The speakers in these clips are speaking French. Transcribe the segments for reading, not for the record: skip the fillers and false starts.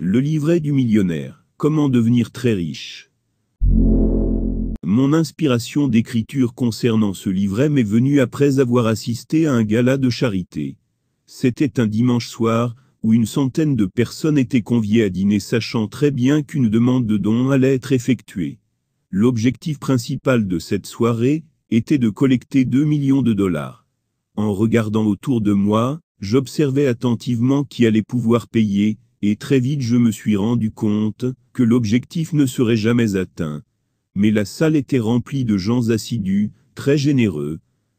Le livret du millionnaire. Comment devenir très riche? Mon inspiration d'écriture concernant ce livret m'est venue après avoir assisté à un gala de charité. C'était un dimanche soir, où une centaine de personnes étaient conviées à dîner sachant très bien qu'une demande de dons allait être effectuée. L'objectif principal de cette soirée était de collecter 2 millions de dollars. En regardant autour de moi, j'observais attentivement qui allait pouvoir payer, et très vite je me suis rendu compte que l'objectif ne serait jamais atteint. Mais la salle était remplie de gens assidus, très généreux.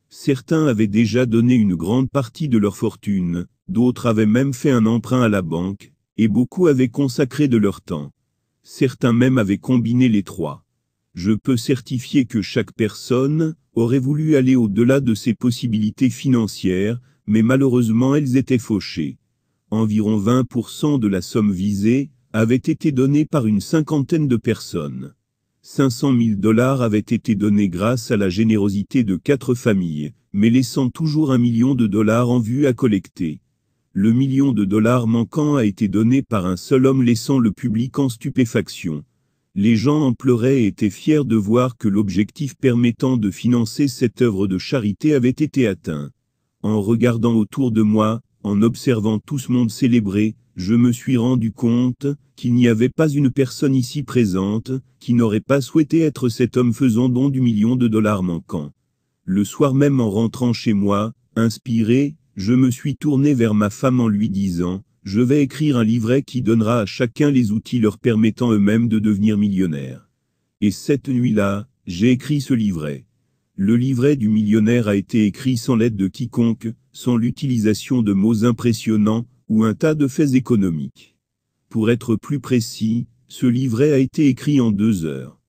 Certains avaient déjà donné une grande partie de leur fortune, d'autres avaient même fait un emprunt à la banque, et beaucoup avaient consacré de leur temps. Certains même avaient combiné les trois. Je peux certifier que chaque personne aurait voulu aller au-delà de ses possibilités financières, mais malheureusement elles étaient fauchées. Environ 20% de la somme visée avait été donnée par une cinquantaine de personnes. 500 000 dollars avaient été donnés grâce à la générosité de 4 familles, mais laissant toujours 1 million de dollars en vue à collecter. Le million de dollars manquant a été donné par un seul homme laissant le public en stupéfaction. Les gens en pleuraient et étaient fiers de voir que l'objectif permettant de financer cette œuvre de charité avait été atteint. En regardant autour de moi, en observant tout ce monde célébrer, je me suis rendu compte qu'il n'y avait pas une personne ici présente qui n'aurait pas souhaité être cet homme faisant don du million de dollars manquant. Le soir même en rentrant chez moi, inspiré, je me suis tourné vers ma femme en lui disant « Je vais écrire un livret qui donnera à chacun les outils leur permettant eux-mêmes de devenir millionnaires. » Et cette nuit-là, j'ai écrit ce livret. Le livret du millionnaire a été écrit sans l'aide de quiconque, sans l'utilisation de mots impressionnants, ou un tas de faits économiques. Pour être plus précis, ce livret a été écrit en 2 heures.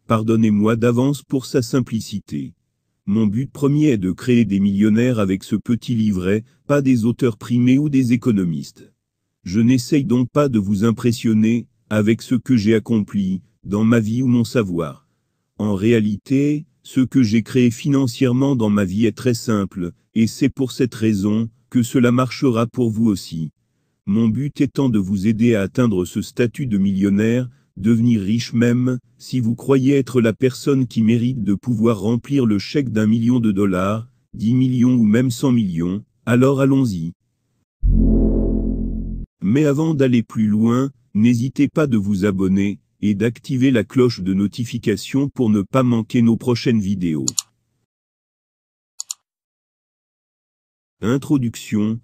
Pardonnez-moi d'avance pour sa simplicité. Mon but premier est de créer des millionnaires avec ce petit livret, pas des auteurs primés ou des économistes. Je n'essaye donc pas de vous impressionner, avec ce que j'ai accompli, dans ma vie ou mon savoir. En réalité, ce que j'ai créé financièrement dans ma vie est très simple, et c'est pour cette raison que cela marchera pour vous aussi. Mon but étant de vous aider à atteindre ce statut de millionnaire, devenir riche même, si vous croyez être la personne qui mérite de pouvoir remplir le chèque d'1 million de dollars, 10 millions ou même 100 millions, alors allons-y. Mais avant d'aller plus loin, n'hésitez pas de vous abonner, et d'activer la cloche de notification pour ne pas manquer nos prochaines vidéos. Introduction.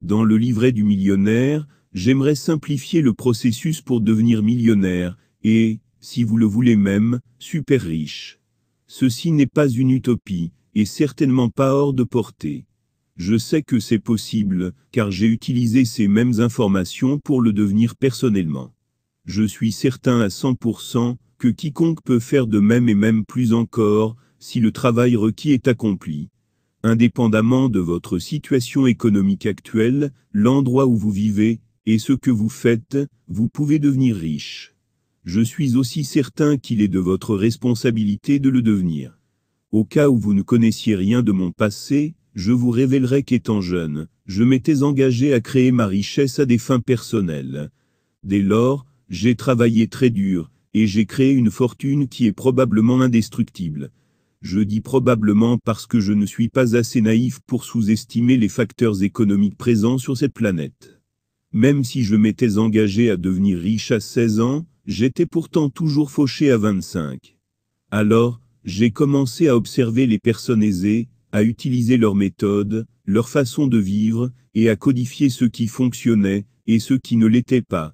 Dans le livret du millionnaire, j'aimerais simplifier le processus pour devenir millionnaire, et, si vous le voulez même, super riche. Ceci n'est pas une utopie, et certainement pas hors de portée. Je sais que c'est possible, car j'ai utilisé ces mêmes informations pour le devenir personnellement. Je suis certain à 100% que quiconque peut faire de même et même plus encore, si le travail requis est accompli. Indépendamment de votre situation économique actuelle, l'endroit où vous vivez, et ce que vous faites, vous pouvez devenir riche. Je suis aussi certain qu'il est de votre responsabilité de le devenir. Au cas où vous ne connaissiez rien de mon passé, je vous révélerai qu'étant jeune, je m'étais engagé à créer ma richesse à des fins personnelles. Dès lors, j'ai travaillé très dur, et j'ai créé une fortune qui est probablement indestructible. Je dis probablement parce que je ne suis pas assez naïf pour sous-estimer les facteurs économiques présents sur cette planète. Même si je m'étais engagé à devenir riche à 16 ans, j'étais pourtant toujours fauché à 25. Alors, j'ai commencé à observer les personnes aisées, à utiliser leurs méthodes, leur façon de vivre, et à codifier ce qui fonctionnait, et ce qui ne l'était pas.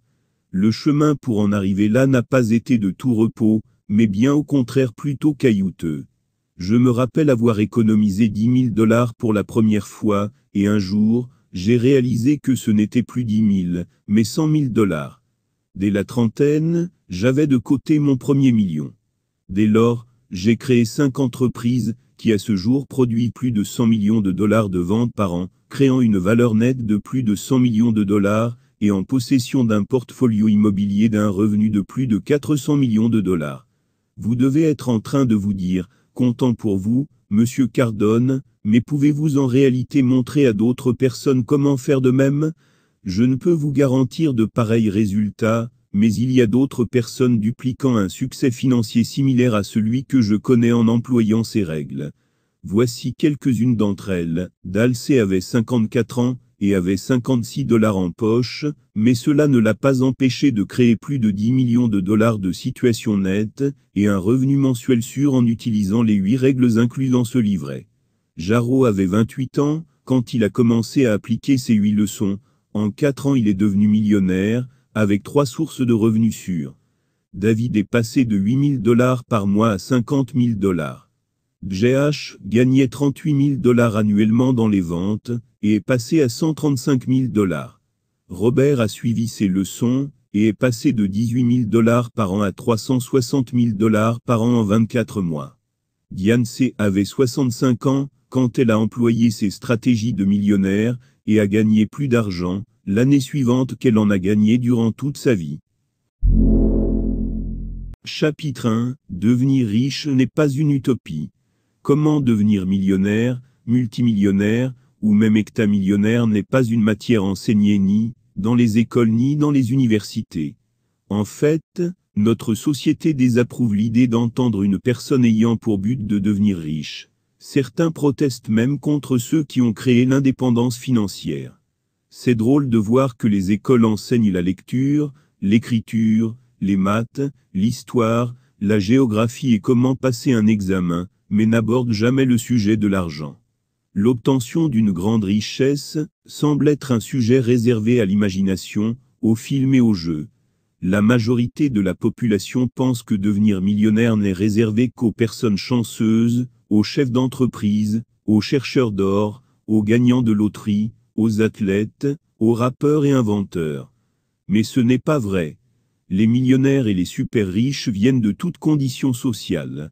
Le chemin pour en arriver là n'a pas été de tout repos, mais bien au contraire plutôt caillouteux. Je me rappelle avoir économisé 10 000 dollars pour la première fois, et un jour, j'ai réalisé que ce n'était plus 10 000, mais 100 000 dollars. Dès la trentaine, j'avais de côté mon premier million. Dès lors, j'ai créé 5 entreprises, qui à ce jour produisent plus de 100 millions de dollars de ventes par an, créant une valeur nette de plus de 100 millions de dollars, et en possession d'un portfolio immobilier d'un revenu de plus de 400 millions de dollars. Vous devez être en train de vous dire, content pour vous, Monsieur Cardone, mais pouvez-vous en réalité montrer à d'autres personnes comment faire de même? Je ne peux vous garantir de pareils résultats, mais il y a d'autres personnes dupliquant un succès financier similaire à celui que je connais en employant ces règles. Voici quelques-unes d'entre elles. Dalsey avait 54 ans et avait $56 en poche, mais cela ne l'a pas empêché de créer plus de $10 millions de situation nette et un revenu mensuel sûr en utilisant les 8 règles incluses dans ce livret. Jarreau avait 28 ans quand il a commencé à appliquer ces 8 leçons. En 4 ans, il est devenu millionnaire, avec 3 sources de revenus sûrs. David est passé de $8 000 par mois à $50 000. GH gagnait $38 000 annuellement dans les ventes, et est passé à $135 000. Robert a suivi ses leçons, et est passé de $18 000 par an à $360 000 par an en 24 mois. Diane C. avait 65 ans, quand elle a employé ses stratégies de millionnaire, et a gagné plus d'argent, l'année suivante qu'elle en a gagné durant toute sa vie. Chapitre 1. Devenir riche n'est pas une utopie. Comment devenir millionnaire, multimillionnaire, ou même hectamillionnaire n'est pas une matière enseignée ni dans les écoles ni dans les universités. En fait, notre société désapprouve l'idée d'entendre une personne ayant pour but de devenir riche. Certains protestent même contre ceux qui ont créé l'indépendance financière. C'est drôle de voir que les écoles enseignent la lecture, l'écriture, les maths, l'histoire, la géographie et comment passer un examen, mais n'abordent jamais le sujet de l'argent. L'obtention d'une grande richesse semble être un sujet réservé à l'imagination, aux films et aux jeux. La majorité de la population pense que devenir millionnaire n'est réservé qu'aux personnes chanceuses, aux chefs d'entreprise, aux chercheurs d'or, aux gagnants de loterie, aux athlètes, aux rappeurs et inventeurs. Mais ce n'est pas vrai. Les millionnaires et les super riches viennent de toutes conditions sociales.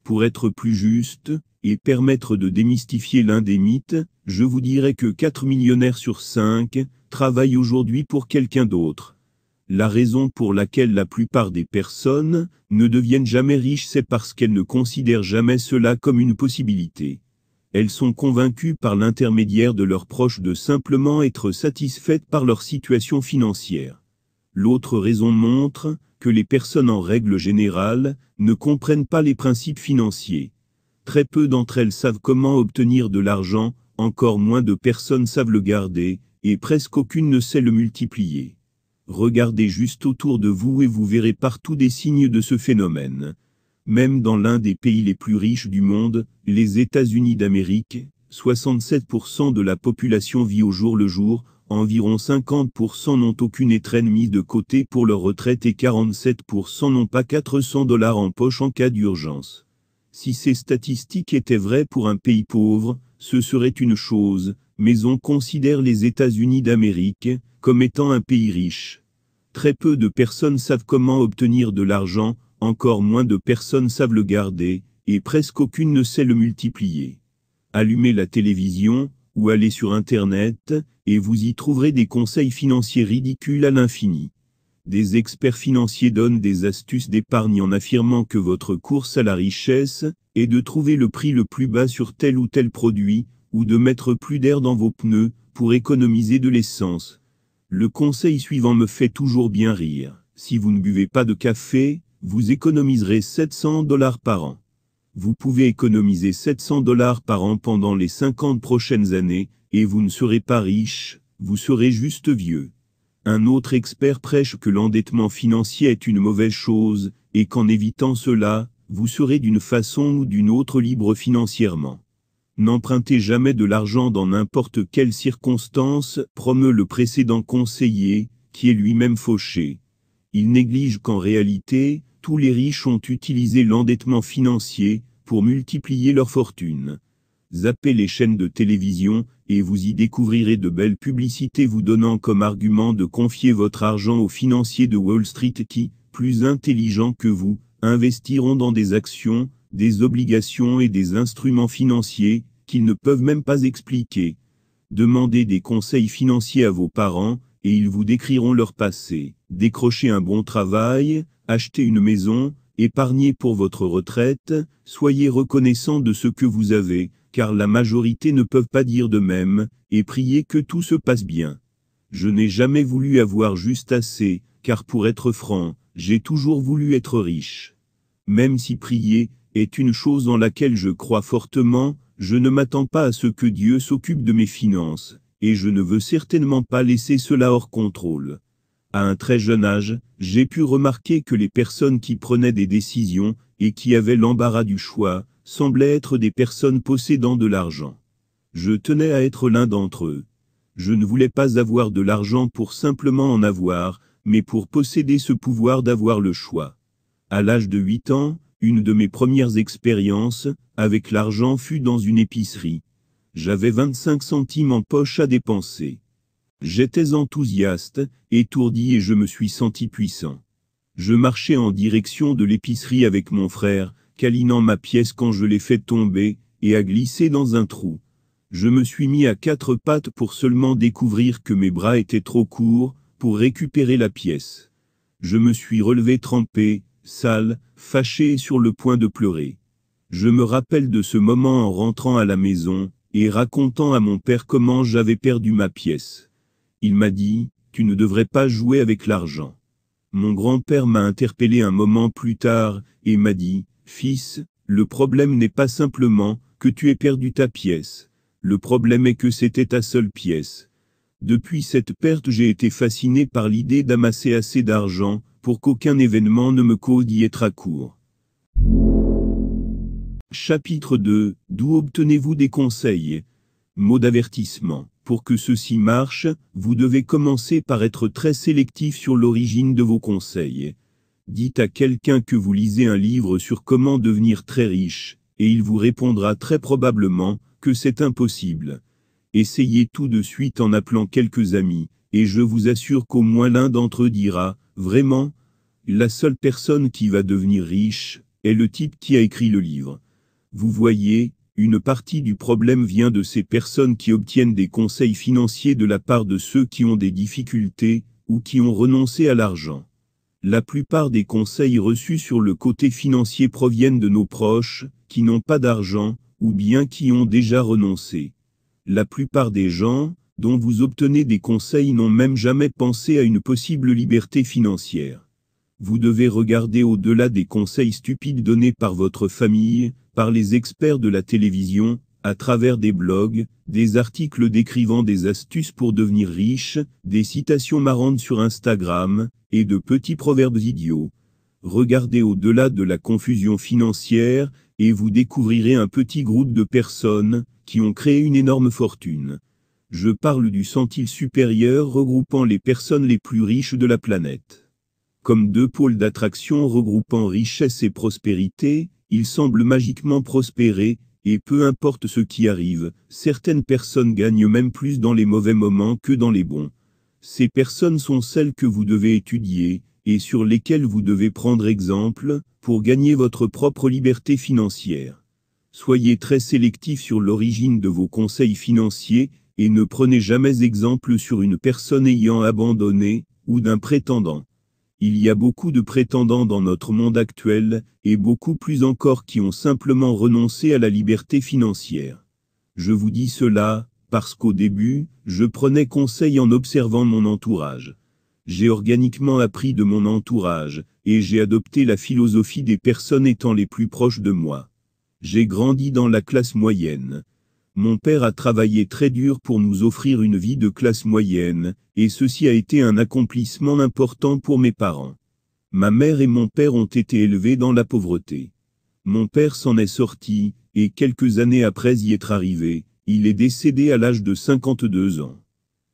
Pour être plus juste, et permettre de démystifier l'un des mythes, je vous dirais que 4 millionnaires sur 5 travaillent aujourd'hui pour quelqu'un d'autre. La raison pour laquelle la plupart des personnes ne deviennent jamais riches, c'est parce qu'elles ne considèrent jamais cela comme une possibilité. Elles sont convaincues par l'intermédiaire de leurs proches de simplement être satisfaites par leur situation financière. L'autre raison montre que les personnes en règle générale ne comprennent pas les principes financiers. Très peu d'entre elles savent comment obtenir de l'argent, encore moins de personnes savent le garder, et presque aucune ne sait le multiplier. Regardez juste autour de vous et vous verrez partout des signes de ce phénomène. Même dans l'un des pays les plus riches du monde, les États-Unis d'Amérique, 67% de la population vit au jour le jour, environ 50% n'ont aucune étrenne mise de côté pour leur retraite et 47% n'ont pas $400 en poche en cas d'urgence. Si ces statistiques étaient vraies pour un pays pauvre, ce serait une chose, mais on considère les États-Unis d'Amérique comme étant un pays riche. Très peu de personnes savent comment obtenir de l'argent, encore moins de personnes savent le garder, et presque aucune ne sait le multiplier. Allumez la télévision, ou allez sur Internet, et vous y trouverez des conseils financiers ridicules à l'infini. Des experts financiers donnent des astuces d'épargne en affirmant que votre course à la richesse est de trouver le prix le plus bas sur tel ou tel produit, ou de mettre plus d'air dans vos pneus, pour économiser de l'essence. Le conseil suivant me fait toujours bien rire. Si vous ne buvez pas de café, vous économiserez $700 par an. Vous pouvez économiser $700 par an pendant les 50 prochaines années, et vous ne serez pas riche, vous serez juste vieux. Un autre expert prêche que l'endettement financier est une mauvaise chose, et qu'en évitant cela, vous serez d'une façon ou d'une autre libre financièrement. N'empruntez jamais de l'argent dans n'importe quelle circonstance, promeut le précédent conseiller, qui est lui-même fauché. Il néglige qu'en réalité, tous les riches ont utilisé l'endettement financier pour multiplier leur fortune. Zappez les chaînes de télévision, et vous y découvrirez de belles publicités vous donnant comme argument de confier votre argent aux financiers de Wall Street qui, plus intelligents que vous, investiront dans des actions, des obligations et des instruments financiers qu'ils ne peuvent même pas expliquer. Demandez des conseils financiers à vos parents, et ils vous décriront leur passé. Décrochez un bon travail, achetez une maison, épargnez pour votre retraite, soyez reconnaissant de ce que vous avez, car la majorité ne peuvent pas dire de même, et priez que tout se passe bien. Je n'ai jamais voulu avoir juste assez, car pour être franc, j'ai toujours voulu être riche. Même si prier est une chose en laquelle je crois fortement, je ne m'attends pas à ce que Dieu s'occupe de mes finances, et je ne veux certainement pas laisser cela hors contrôle. À un très jeune âge, j'ai pu remarquer que les personnes qui prenaient des décisions, et qui avaient l'embarras du choix, semblaient être des personnes possédant de l'argent. Je tenais à être l'un d'entre eux. Je ne voulais pas avoir de l'argent pour simplement en avoir, mais pour posséder ce pouvoir d'avoir le choix. À l'âge de 8 ans, une de mes premières expériences avec l'argent fut dans une épicerie. J'avais 25 centimes en poche à dépenser. J'étais enthousiaste, étourdi et je me suis senti puissant. Je marchais en direction de l'épicerie avec mon frère, câlinant ma pièce quand je l'ai fait tomber, et a glissé dans un trou. Je me suis mis à quatre pattes pour seulement découvrir que mes bras étaient trop courts pour récupérer la pièce. Je me suis relevé trempé, sale, fâché et sur le point de pleurer. Je me rappelle de ce moment en rentrant à la maison, et racontant à mon père comment j'avais perdu ma pièce. Il m'a dit, « Tu ne devrais pas jouer avec l'argent ». Mon grand-père m'a interpellé un moment plus tard, et m'a dit, « Fils, le problème n'est pas simplement que tu aies perdu ta pièce. Le problème est que c'était ta seule pièce. » Depuis cette perte, j'ai été fasciné par l'idée d'amasser assez d'argent pour qu'aucun événement ne me cause d'y être à court. Chapitre 2. D'où obtenez-vous des conseils? Mot d'avertissement. Pour que ceci marche, vous devez commencer par être très sélectif sur l'origine de vos conseils. Dites à quelqu'un que vous lisez un livre sur comment devenir très riche, et il vous répondra très probablement que c'est impossible. Essayez tout de suite en appelant quelques amis, et je vous assure qu'au moins l'un d'entre eux dira, vraiment, la seule personne qui va devenir riche est le type qui a écrit le livre. Vous voyez, une partie du problème vient de ces personnes qui obtiennent des conseils financiers de la part de ceux qui ont des difficultés, ou qui ont renoncé à l'argent. La plupart des conseils reçus sur le côté financier proviennent de nos proches, qui n'ont pas d'argent, ou bien qui ont déjà renoncé. La plupart des gens, dont vous obtenez des conseils n'ont même jamais pensé à une possible liberté financière. Vous devez regarder au-delà des conseils stupides donnés par votre famille, par les experts de la télévision, à travers des blogs, des articles décrivant des astuces pour devenir riche, des citations marrantes sur Instagram, et de petits proverbes idiots. Regardez au-delà de la confusion financière, et vous découvrirez un petit groupe de personnes qui ont créé une énorme fortune. Je parle du centile supérieur regroupant les personnes les plus riches de la planète. Comme deux pôles d'attraction regroupant richesse et prospérité, ils semblent magiquement prospérer, et peu importe ce qui arrive, certaines personnes gagnent même plus dans les mauvais moments que dans les bons. Ces personnes sont celles que vous devez étudier, et sur lesquelles vous devez prendre exemple, pour gagner votre propre liberté financière. Soyez très sélectif sur l'origine de vos conseils financiers, et ne prenez jamais exemple sur une personne ayant abandonné, ou d'un prétendant. Il y a beaucoup de prétendants dans notre monde actuel, et beaucoup plus encore qui ont simplement renoncé à la liberté financière. Je vous dis cela, parce qu'au début, je prenais conseil en observant mon entourage. J'ai organiquement appris de mon entourage, et j'ai adopté la philosophie des personnes étant les plus proches de moi. J'ai grandi dans la classe moyenne. Mon père a travaillé très dur pour nous offrir une vie de classe moyenne, et ceci a été un accomplissement important pour mes parents. Ma mère et mon père ont été élevés dans la pauvreté. Mon père s'en est sorti, et quelques années après y être arrivé, il est décédé à l'âge de 52 ans.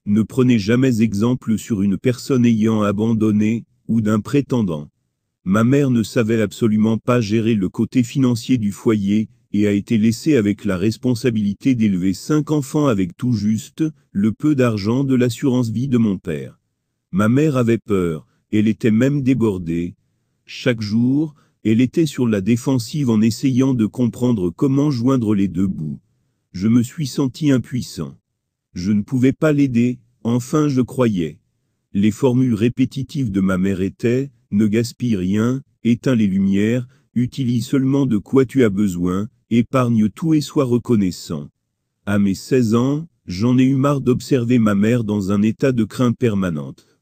Ne prenez jamais exemple sur une personne ayant abandonné, ou d'un prétendant. Ma mère ne savait absolument pas gérer le côté financier du foyer, et a été laissée avec la responsabilité d'élever 5 enfants avec tout juste le peu d'argent de l'assurance vie de mon père. Ma mère avait peur, elle était même débordée. Chaque jour, elle était sur la défensive en essayant de comprendre comment joindre les deux bouts. Je me suis senti impuissant. Je ne pouvais pas l'aider, enfin je croyais. Les formules répétitives de ma mère étaient « Ne gaspille rien, éteins les lumières, utilise seulement de quoi tu as besoin, épargne tout et sois reconnaissant ». À mes 16 ans, J'en ai eu marre d'observer ma mère dans un état de crainte permanente.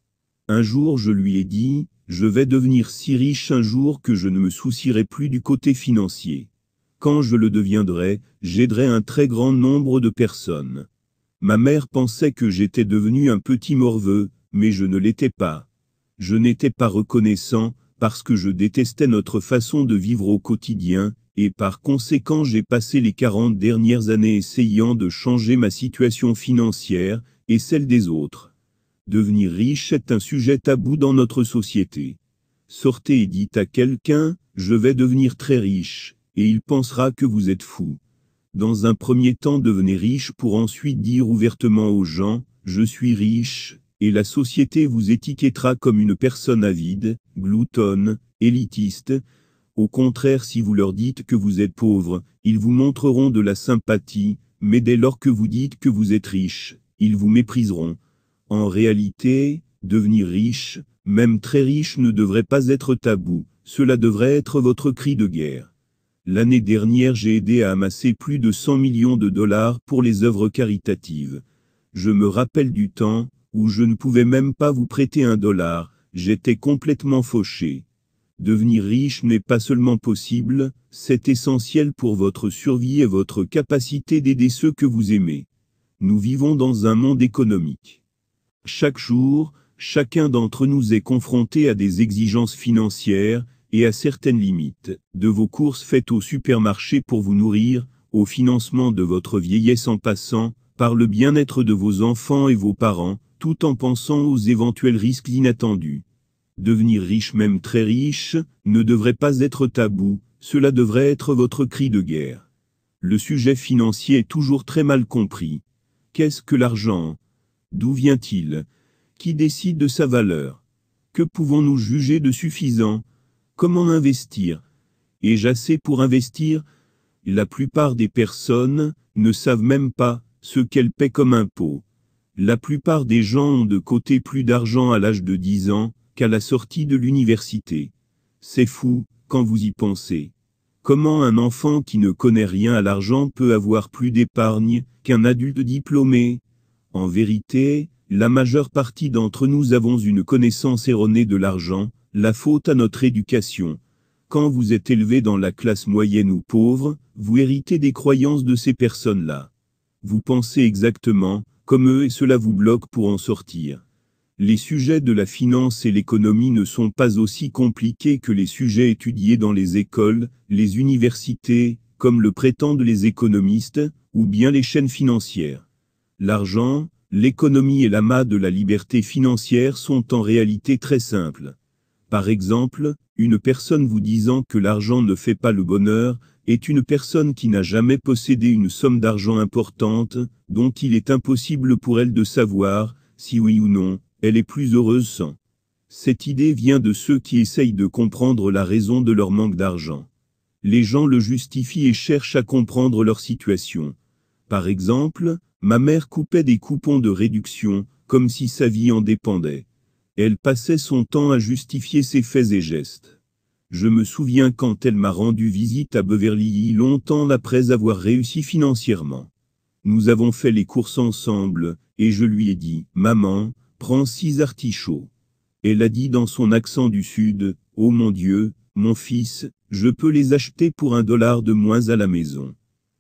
Un jour je lui ai dit, je vais devenir si riche un jour que je ne me soucierai plus du côté financier. Quand je le deviendrai, j'aiderai un très grand nombre de personnes. Ma mère pensait que j'étais devenu un petit morveux, mais je ne l'étais pas. Je n'étais pas reconnaissant, parce que je détestais notre façon de vivre au quotidien, et par conséquent j'ai passé les 40 dernières années essayant de changer ma situation financière, et celle des autres. Devenir riche est un sujet tabou dans notre société. Sortez et dites à quelqu'un, je vais devenir très riche, et il pensera que vous êtes fou. Dans un premier temps, devenez riche pour ensuite dire ouvertement aux gens, je suis riche, et la société vous étiquettera comme une personne avide, gloutonne, élitiste. Au contraire, si vous leur dites que vous êtes pauvre, ils vous montreront de la sympathie, mais dès lors que vous dites que vous êtes riche, ils vous mépriseront. En réalité, devenir riche, même très riche, ne devrait pas être tabou, cela devrait être votre cri de guerre. L'année dernière, j'ai aidé à amasser plus de 100 millions de dollars pour les œuvres caritatives. Je me rappelle du temps où je ne pouvais même pas vous prêter $1, j'étais complètement fauché. Devenir riche n'est pas seulement possible, c'est essentiel pour votre survie et votre capacité d'aider ceux que vous aimez. Nous vivons dans un monde économique. Chaque jour, chacun d'entre nous est confronté à des exigences financières, et à certaines limites, de vos courses faites au supermarché pour vous nourrir, au financement de votre vieillesse en passant, par le bien-être de vos enfants et vos parents, tout en pensant aux éventuels risques inattendus. Devenir riche, même très riche, ne devrait pas être tabou, cela devrait être votre cri de guerre. Le sujet financier est toujours très mal compris. Qu'est-ce que l'argent? D'où vient-il? Qui décide de sa valeur? Que pouvons-nous juger de suffisant? Comment investir? Ai-je assez pour investir? La plupart des personnes ne savent même pas ce qu'elles paient comme impôt. La plupart des gens ont de côté plus d'argent à l'âge de 10 ans qu'à la sortie de l'université. C'est fou, quand vous y pensez. Comment un enfant qui ne connaît rien à l'argent peut avoir plus d'épargne qu'un adulte diplômé? En vérité, la majeure partie d'entre nous avons une connaissance erronée de l'argent, la faute à notre éducation. Quand vous êtes élevé dans la classe moyenne ou pauvre, vous héritez des croyances de ces personnes-là. Vous pensez exactement comme eux et cela vous bloque pour en sortir. Les sujets de la finance et l'économie ne sont pas aussi compliqués que les sujets étudiés dans les écoles, les universités, comme le prétendent les économistes, ou bien les chaînes financières. L'argent, l'économie et l'amas de la liberté financière sont en réalité très simples. Par exemple, une personne vous disant que l'argent ne fait pas le bonheur, est une personne qui n'a jamais possédé une somme d'argent importante, dont il est impossible pour elle de savoir, si oui ou non, elle est plus heureuse sans. Cette idée vient de ceux qui essayent de comprendre la raison de leur manque d'argent. Les gens le justifient et cherchent à comprendre leur situation. Par exemple, ma mère coupait des coupons de réduction, comme si sa vie en dépendait. Elle passait son temps à justifier ses faits et gestes. Je me souviens quand elle m'a rendu visite à Beverly Hills longtemps après avoir réussi financièrement. Nous avons fait les courses ensemble, et je lui ai dit, « Maman, prends 6 artichauts. » Elle a dit dans son accent du Sud, « Oh mon Dieu, mon fils, je peux les acheter pour $1 de moins à la maison. »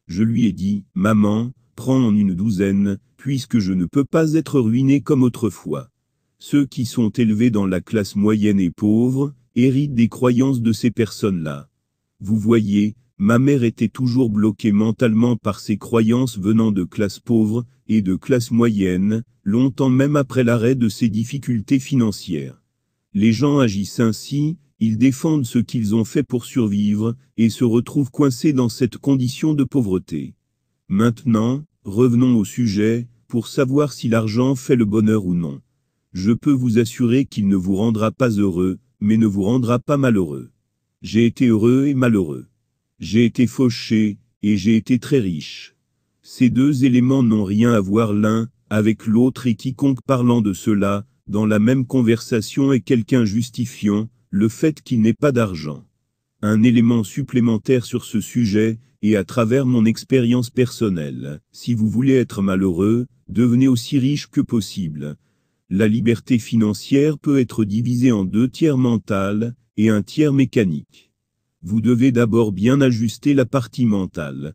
Je lui ai dit, « Maman, prends en une douzaine, puisque je ne peux pas être ruiné comme autrefois. » Ceux qui sont élevés dans la classe moyenne et pauvre, héritent des croyances de ces personnes-là. Vous voyez, ma mère était toujours bloquée mentalement par ses croyances venant de classe pauvre et de classe moyenne, longtemps même après l'arrêt de ses difficultés financières. Les gens agissent ainsi, ils défendent ce qu'ils ont fait pour survivre, et se retrouvent coincés dans cette condition de pauvreté. Maintenant, revenons au sujet, pour savoir si l'argent fait le bonheur ou non. Je peux vous assurer qu'il ne vous rendra pas heureux, mais ne vous rendra pas malheureux. J'ai été heureux et malheureux. J'ai été fauché, et j'ai été très riche. Ces deux éléments n'ont rien à voir l'un avec l'autre et quiconque parlant de cela, dans la même conversation est quelqu'un justifiant le fait qu'il n'ait pas d'argent. Un élément supplémentaire sur ce sujet et à travers mon expérience personnelle. Si vous voulez être malheureux, devenez aussi riche que possible. La liberté financière peut être divisée en 2 tiers mental et 1 tiers mécanique. Vous devez d'abord bien ajuster la partie mentale.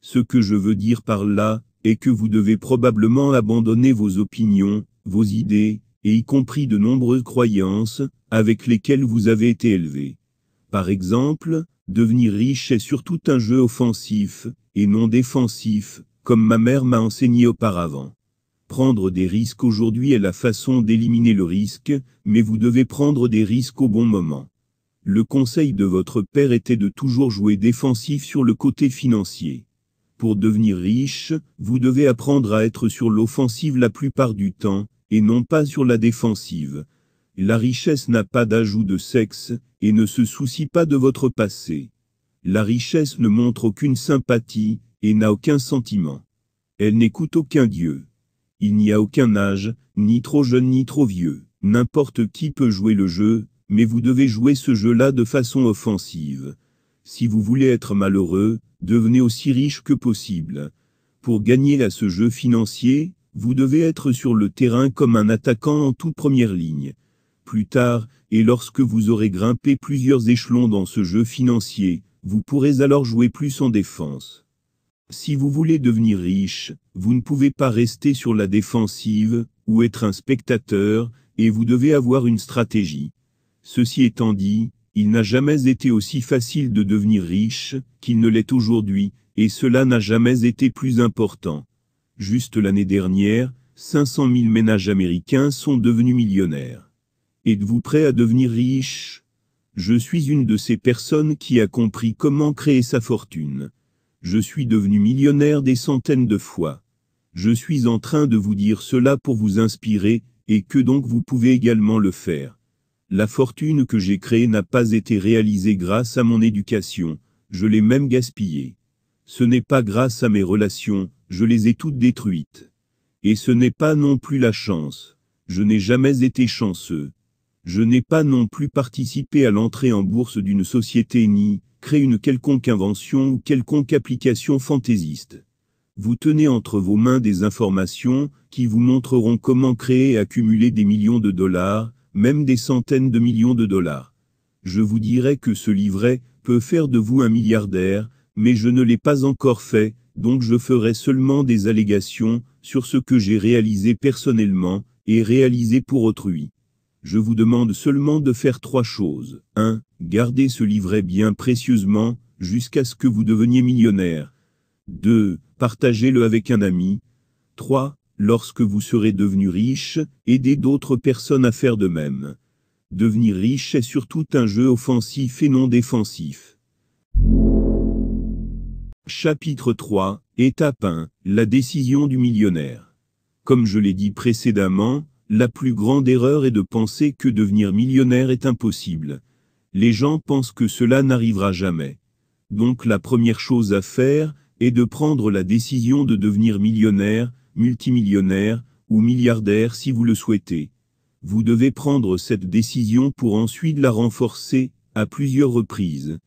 Ce que je veux dire par là est que vous devez probablement abandonner vos opinions, vos idées, et y compris de nombreuses croyances, avec lesquelles vous avez été élevé. Par exemple, devenir riche est surtout un jeu offensif, et non défensif, comme ma mère m'a enseigné auparavant. Prendre des risques aujourd'hui est la façon d'éliminer le risque, mais vous devez prendre des risques au bon moment. Le conseil de votre père était de toujours jouer défensif sur le côté financier. Pour devenir riche, vous devez apprendre à être sur l'offensive la plupart du temps, et non pas sur la défensive. La richesse n'a pas d'âge ou de sexe, et ne se soucie pas de votre passé. La richesse ne montre aucune sympathie, et n'a aucun sentiment. Elle n'écoute aucun Dieu. Il n'y a aucun âge, ni trop jeune ni trop vieux. N'importe qui peut jouer le jeu, mais vous devez jouer ce jeu-là de façon offensive. Si vous voulez être malheureux, devenez aussi riche que possible. Pour gagner à ce jeu financier, vous devez être sur le terrain comme un attaquant en toute première ligne. Plus tard, et lorsque vous aurez grimpé plusieurs échelons dans ce jeu financier, vous pourrez alors jouer plus en défense. Si vous voulez devenir riche, vous ne pouvez pas rester sur la défensive, ou être un spectateur, et vous devez avoir une stratégie. Ceci étant dit, il n'a jamais été aussi facile de devenir riche qu'il ne l'est aujourd'hui, et cela n'a jamais été plus important. Juste l'année dernière, 500 000 ménages américains sont devenus millionnaires. Êtes-vous prêt à devenir riche? Je suis une de ces personnes qui a compris comment créer sa fortune. Je suis devenu millionnaire des centaines de fois. Je suis en train de vous dire cela pour vous inspirer, et que donc vous pouvez également le faire. La fortune que j'ai créée n'a pas été réalisée grâce à mon éducation, je l'ai même gaspillée. Ce n'est pas grâce à mes relations, je les ai toutes détruites. Et ce n'est pas non plus la chance. Je n'ai jamais été chanceux. Je n'ai pas non plus participé à l'entrée en bourse d'une société ni créé une quelconque invention ou quelconque application fantaisiste. Vous tenez entre vos mains des informations qui vous montreront comment créer et accumuler des millions de dollars, même des centaines de millions de dollars. Je vous dirais que ce livret peut faire de vous un milliardaire, mais je ne l'ai pas encore fait, donc je ferai seulement des allégations sur ce que j'ai réalisé personnellement et réalisé pour autrui. Je vous demande seulement de faire 3 choses. 1. Gardez ce livret bien précieusement, jusqu'à ce que vous deveniez millionnaire. 2. Partagez-le avec un ami. 3. Lorsque vous serez devenu riche, aidez d'autres personnes à faire de même. Devenir riche est surtout un jeu offensif et non défensif. Chapitre 3, Étape 1, la décision du millionnaire. Comme je l'ai dit précédemment, la plus grande erreur est de penser que devenir millionnaire est impossible. Les gens pensent que cela n'arrivera jamais. Donc la première chose à faire est de prendre la décision de devenir millionnaire, multimillionnaire ou milliardaire si vous le souhaitez. Vous devez prendre cette décision pour ensuite la renforcer à plusieurs reprises.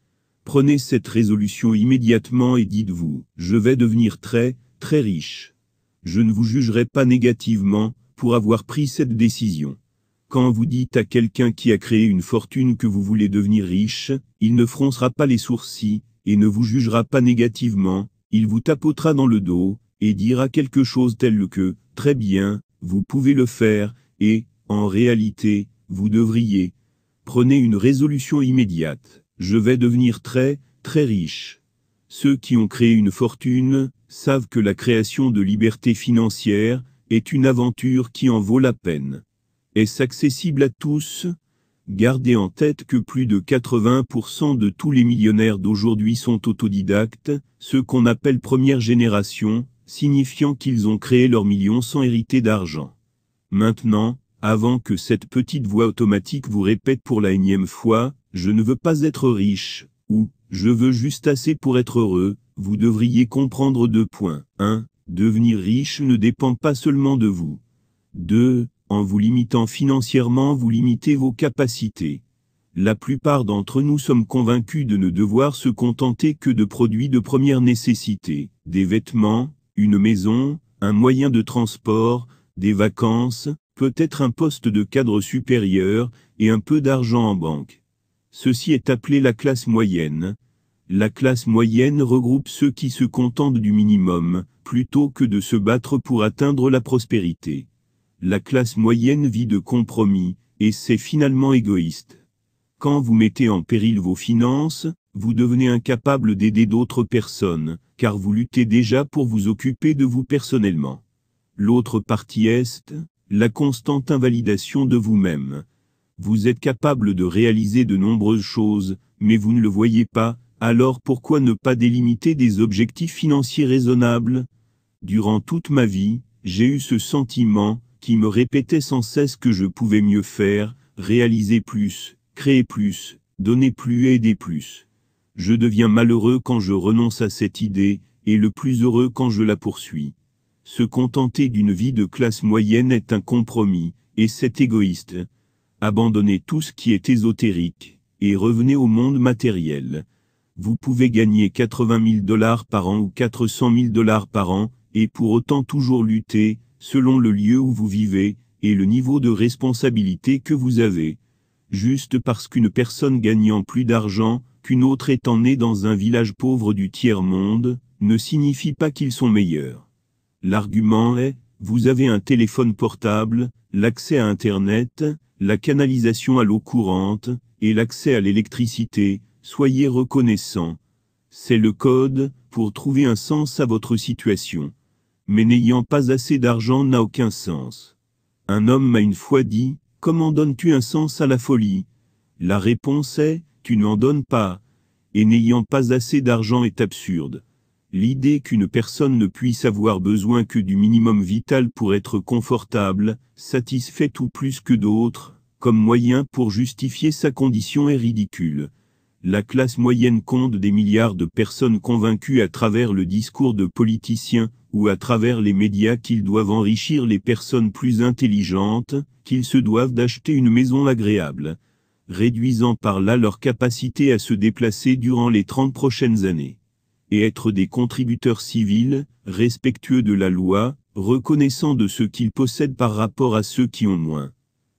Prenez cette résolution immédiatement et dites-vous, je vais devenir très, très riche. Je ne vous jugerai pas négativement pour avoir pris cette décision. Quand vous dites à quelqu'un qui a créé une fortune que vous voulez devenir riche, il ne froncera pas les sourcils et ne vous jugera pas négativement, il vous tapotera dans le dos et dira quelque chose tel que « Très bien, vous pouvez le faire » et « En réalité, vous devriez. » Prenez une résolution immédiate. Je vais devenir très, très riche. Ceux qui ont créé une fortune savent que la création de liberté financière est une aventure qui en vaut la peine. Est-ce accessible à tous? Gardez en tête que plus de 80% de tous les millionnaires d'aujourd'hui sont autodidactes, ceux qu'on appelle première génération, signifiant qu'ils ont créé leurs millions sans hériter d'argent. Maintenant, avant que cette petite voix automatique vous répète pour la 1e fois, « Je ne veux pas être riche » ou « Je veux juste assez pour être heureux », vous devriez comprendre 2 points. 1. Devenir riche ne dépend pas seulement de vous. 2. En vous limitant financièrement, vous limitez vos capacités. La plupart d'entre nous sommes convaincus de ne devoir se contenter que de produits de première nécessité, des vêtements, une maison, un moyen de transport, des vacances, peut-être un poste de cadre supérieur, et un peu d'argent en banque. Ceci est appelé la classe moyenne. La classe moyenne regroupe ceux qui se contentent du minimum, plutôt que de se battre pour atteindre la prospérité. La classe moyenne vit de compromis, et c'est finalement égoïste. Quand vous mettez en péril vos finances, vous devenez incapable d'aider d'autres personnes, car vous luttez déjà pour vous occuper de vous personnellement. L'autre partie est la constante invalidation de vous-même. Vous êtes capable de réaliser de nombreuses choses, mais vous ne le voyez pas, alors pourquoi ne pas délimiter des objectifs financiers raisonnables? Durant toute ma vie, j'ai eu ce sentiment, qui me répétait sans cesse que je pouvais mieux faire, réaliser plus, créer plus, donner plus et aider plus. Je deviens malheureux quand je renonce à cette idée, et le plus heureux quand je la poursuis. Se contenter d'une vie de classe moyenne est un compromis, et c'est égoïste. Abandonnez tout ce qui est ésotérique, et revenez au monde matériel. Vous pouvez gagner 80 000 $ par an ou 400 000 $ par an, et pour autant toujours lutter, selon le lieu où vous vivez, et le niveau de responsabilité que vous avez. Juste parce qu'une personne gagnant plus d'argent qu'une autre étant née dans un village pauvre du tiers-monde, ne signifie pas qu'ils sont meilleurs. L'argument est, vous avez un téléphone portable, l'accès à Internet, la canalisation à l'eau courante, et l'accès à l'électricité, soyez reconnaissants. C'est le code, pour trouver un sens à votre situation. Mais n'ayant pas assez d'argent n'a aucun sens. Un homme m'a une fois dit, « Comment donnes-tu un sens à la folie ?» La réponse est, « Tu n'en donnes pas. » Et n'ayant pas assez d'argent est absurde. L'idée qu'une personne ne puisse avoir besoin que du minimum vital pour être confortable, satisfait ou plus que d'autres, comme moyen pour justifier sa condition est ridicule. La classe moyenne compte des milliards de personnes convaincues à travers le discours de politiciens, ou à travers les médias qu'ils doivent enrichir les personnes plus intelligentes, qu'ils se doivent d'acheter une maison agréable, réduisant par là leur capacité à se déplacer durant les 30 prochaines années. Et être des contributeurs civils, respectueux de la loi, reconnaissant de ce qu'ils possèdent par rapport à ceux qui ont moins.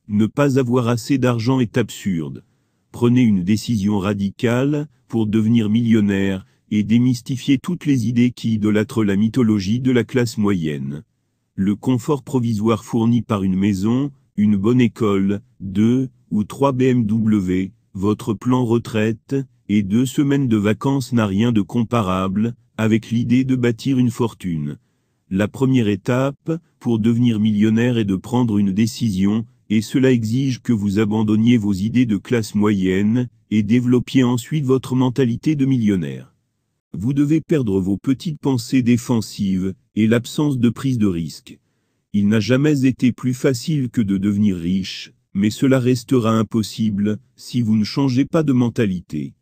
Ne pas avoir assez d'argent est absurde. Prenez une décision radicale, pour devenir millionnaire, et démystifier toutes les idées qui idolâtrent la mythologie de la classe moyenne. Le confort provisoire fourni par une maison, une bonne école, 2 ou 3 BMW, votre plan retraite, et 2 semaines de vacances n'a rien de comparable, avec l'idée de bâtir une fortune. La première étape, pour devenir millionnaire est de prendre une décision, et cela exige que vous abandonniez vos idées de classe moyenne, et développiez ensuite votre mentalité de millionnaire. Vous devez perdre vos petites pensées défensives, et l'absence de prise de risque. Il n'a jamais été plus facile que de devenir riche, mais cela restera impossible, si vous ne changez pas de mentalité.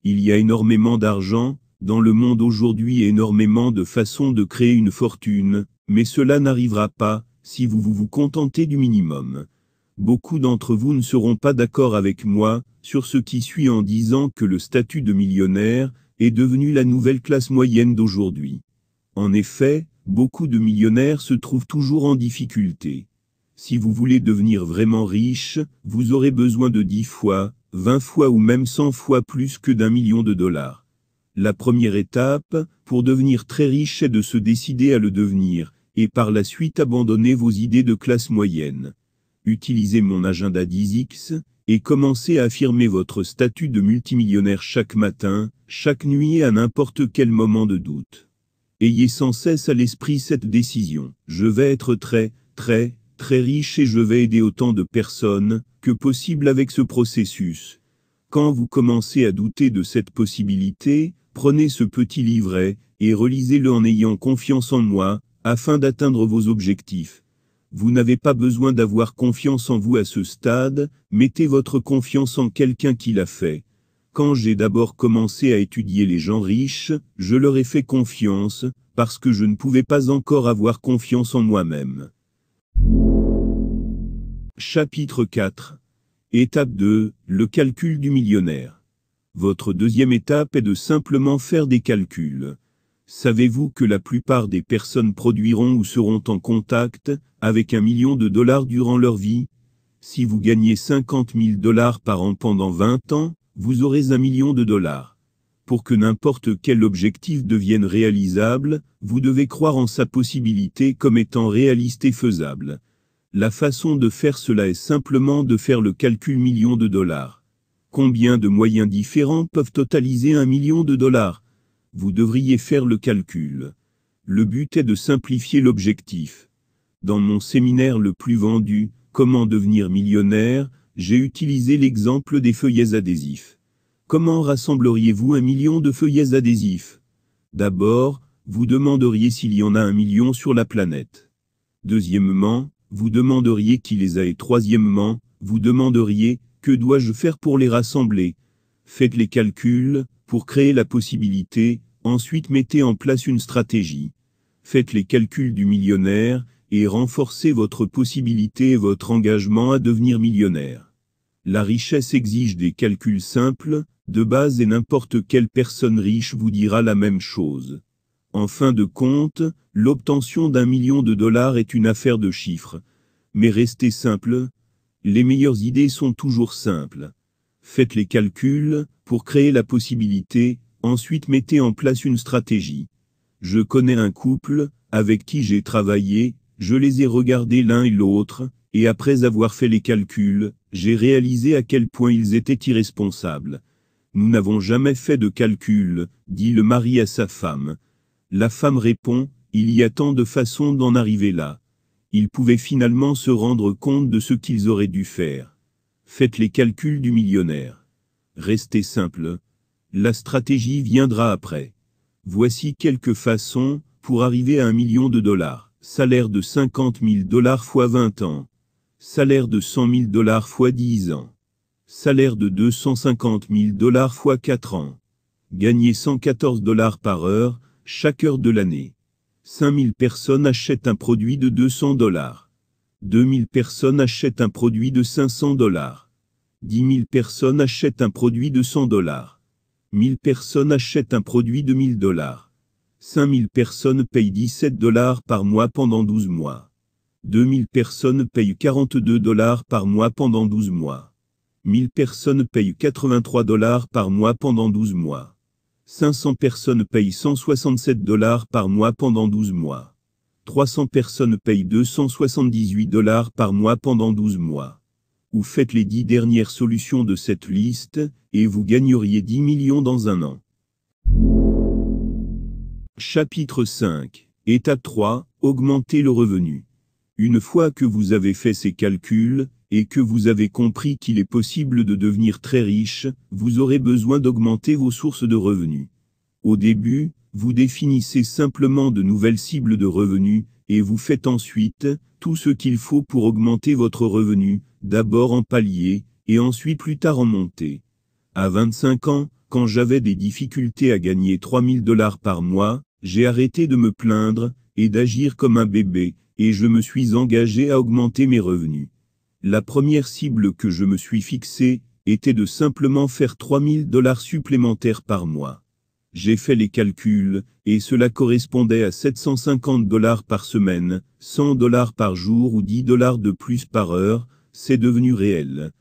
Il y a énormément d'argent, dans le monde aujourd'hui et énormément de façons de créer une fortune, mais cela n'arrivera pas, si vous vous contentez du minimum. Beaucoup d'entre vous ne seront pas d'accord avec moi, sur ce qui suit en disant que le statut de millionnaire, est devenu la nouvelle classe moyenne d'aujourd'hui. En effet, beaucoup de millionnaires se trouvent toujours en difficulté. Si vous voulez devenir vraiment riche, vous aurez besoin de 10 fois, 20 fois ou même 100 fois plus que d'1 million de dollars. La première étape, pour devenir très riche est de se décider à le devenir, et par la suite abandonner vos idées de classe moyenne. Utilisez mon agenda 10X, et commencez à affirmer votre statut de multimillionnaire chaque matin, chaque nuit et à n'importe quel moment de doute. Ayez sans cesse à l'esprit cette décision. Je vais être très riche et je vais aider autant de personnes que possible avec ce processus. Quand vous commencez à douter de cette possibilité, prenez ce petit livret, et relisez-le en ayant confiance en moi, afin d'atteindre vos objectifs. Vous n'avez pas besoin d'avoir confiance en vous à ce stade, mettez votre confiance en quelqu'un qui l'a fait. Quand j'ai d'abord commencé à étudier les gens riches, je leur ai fait confiance, parce que je ne pouvais pas encore avoir confiance en moi-même. Chapitre 4. Étape 2, le calcul du millionnaire. Votre deuxième étape est de simplement faire des calculs. Savez-vous que la plupart des personnes produiront ou seront en contact avec $1 million durant leur vie? Si vous gagnez $50 000 par an pendant 20 ans, vous aurez $1 million. Pour que n'importe quel objectif devienne réalisable, vous devez croire en sa possibilité comme étant réaliste et faisable. La façon de faire cela est simplement de faire le calcul $1 million. Combien de moyens différents peuvent totaliser $1 million? Vous devriez faire le calcul. Le but est de simplifier l'objectif. Dans mon séminaire le plus vendu, Comment devenir millionnaire, j'ai utilisé l'exemple des feuillets adhésifs. Comment rassembleriez-vous $1 million de feuillets adhésifs? D'abord, vous demanderiez s'il y en a $1 million sur la planète. Deuxièmement, vous demanderiez qui les a et troisièmement, vous demanderiez que dois-je faire pour les rassembler? Faites les calculs pour créer la possibilité, ensuite mettez en place une stratégie. Faites les calculs du millionnaire et renforcez votre possibilité et votre engagement à devenir millionnaire. La richesse exige des calculs simples, de base et n'importe quelle personne riche vous dira la même chose. En fin de compte, l'obtention d'1 million de dollars est une affaire de chiffres. Mais restez simple. Les meilleures idées sont toujours simples. Faites les calculs pour créer la possibilité, ensuite mettez en place une stratégie. Je connais un couple avec qui j'ai travaillé, je les ai regardés l'un et l'autre, et après avoir fait les calculs, j'ai réalisé à quel point ils étaient irresponsables. Nous n'avons jamais fait de calcul, dit le mari à sa femme. La femme répond, il y a tant de façons d'en arriver là. Ils pouvaient finalement se rendre compte de ce qu'ils auraient dû faire. Faites les calculs du millionnaire. Restez simple. La stratégie viendra après. Voici quelques façons pour arriver à $1 million. Salaire de $50 000 fois 20 ans. Salaire de $100 000 fois 10 ans. Salaire de $250 000 fois 4 ans. Gagner $114 par heure, chaque heure de l'année. 5000 personnes achètent un produit de $200. 2000 personnes achètent un produit de $500. 10 000 personnes achètent un produit de $100. 1000 personnes achètent un produit de $1000. 5000 personnes payent $17 par mois pendant 12 mois. 2000 personnes payent $42 par mois pendant 12 mois. 1000 personnes payent $83 par mois pendant 12 mois. 500 personnes payent $167 par mois pendant 12 mois. 300 personnes payent $278 par mois pendant 12 mois. Ou faites les 10 dernières solutions de cette liste, et vous gagneriez 10 millions dans un an. Chapitre 5. Étape 3. Augmenter le revenu. Une fois que vous avez fait ces calculs, et que vous avez compris qu'il est possible de devenir très riche, vous aurez besoin d'augmenter vos sources de revenus. Au début, vous définissez simplement de nouvelles cibles de revenus, et vous faites ensuite tout ce qu'il faut pour augmenter votre revenu, d'abord en palier, et ensuite plus tard en montée. À 25 ans, quand j'avais des difficultés à gagner $3000 par mois, j'ai arrêté de me plaindre, et d'agir comme un bébé, et je me suis engagé à augmenter mes revenus. La première cible que je me suis fixée, était de simplement faire $3000 supplémentaires par mois. J'ai fait les calculs, et cela correspondait à $750 par semaine, $100 par jour ou $10 de plus par heure, c'est devenu réel.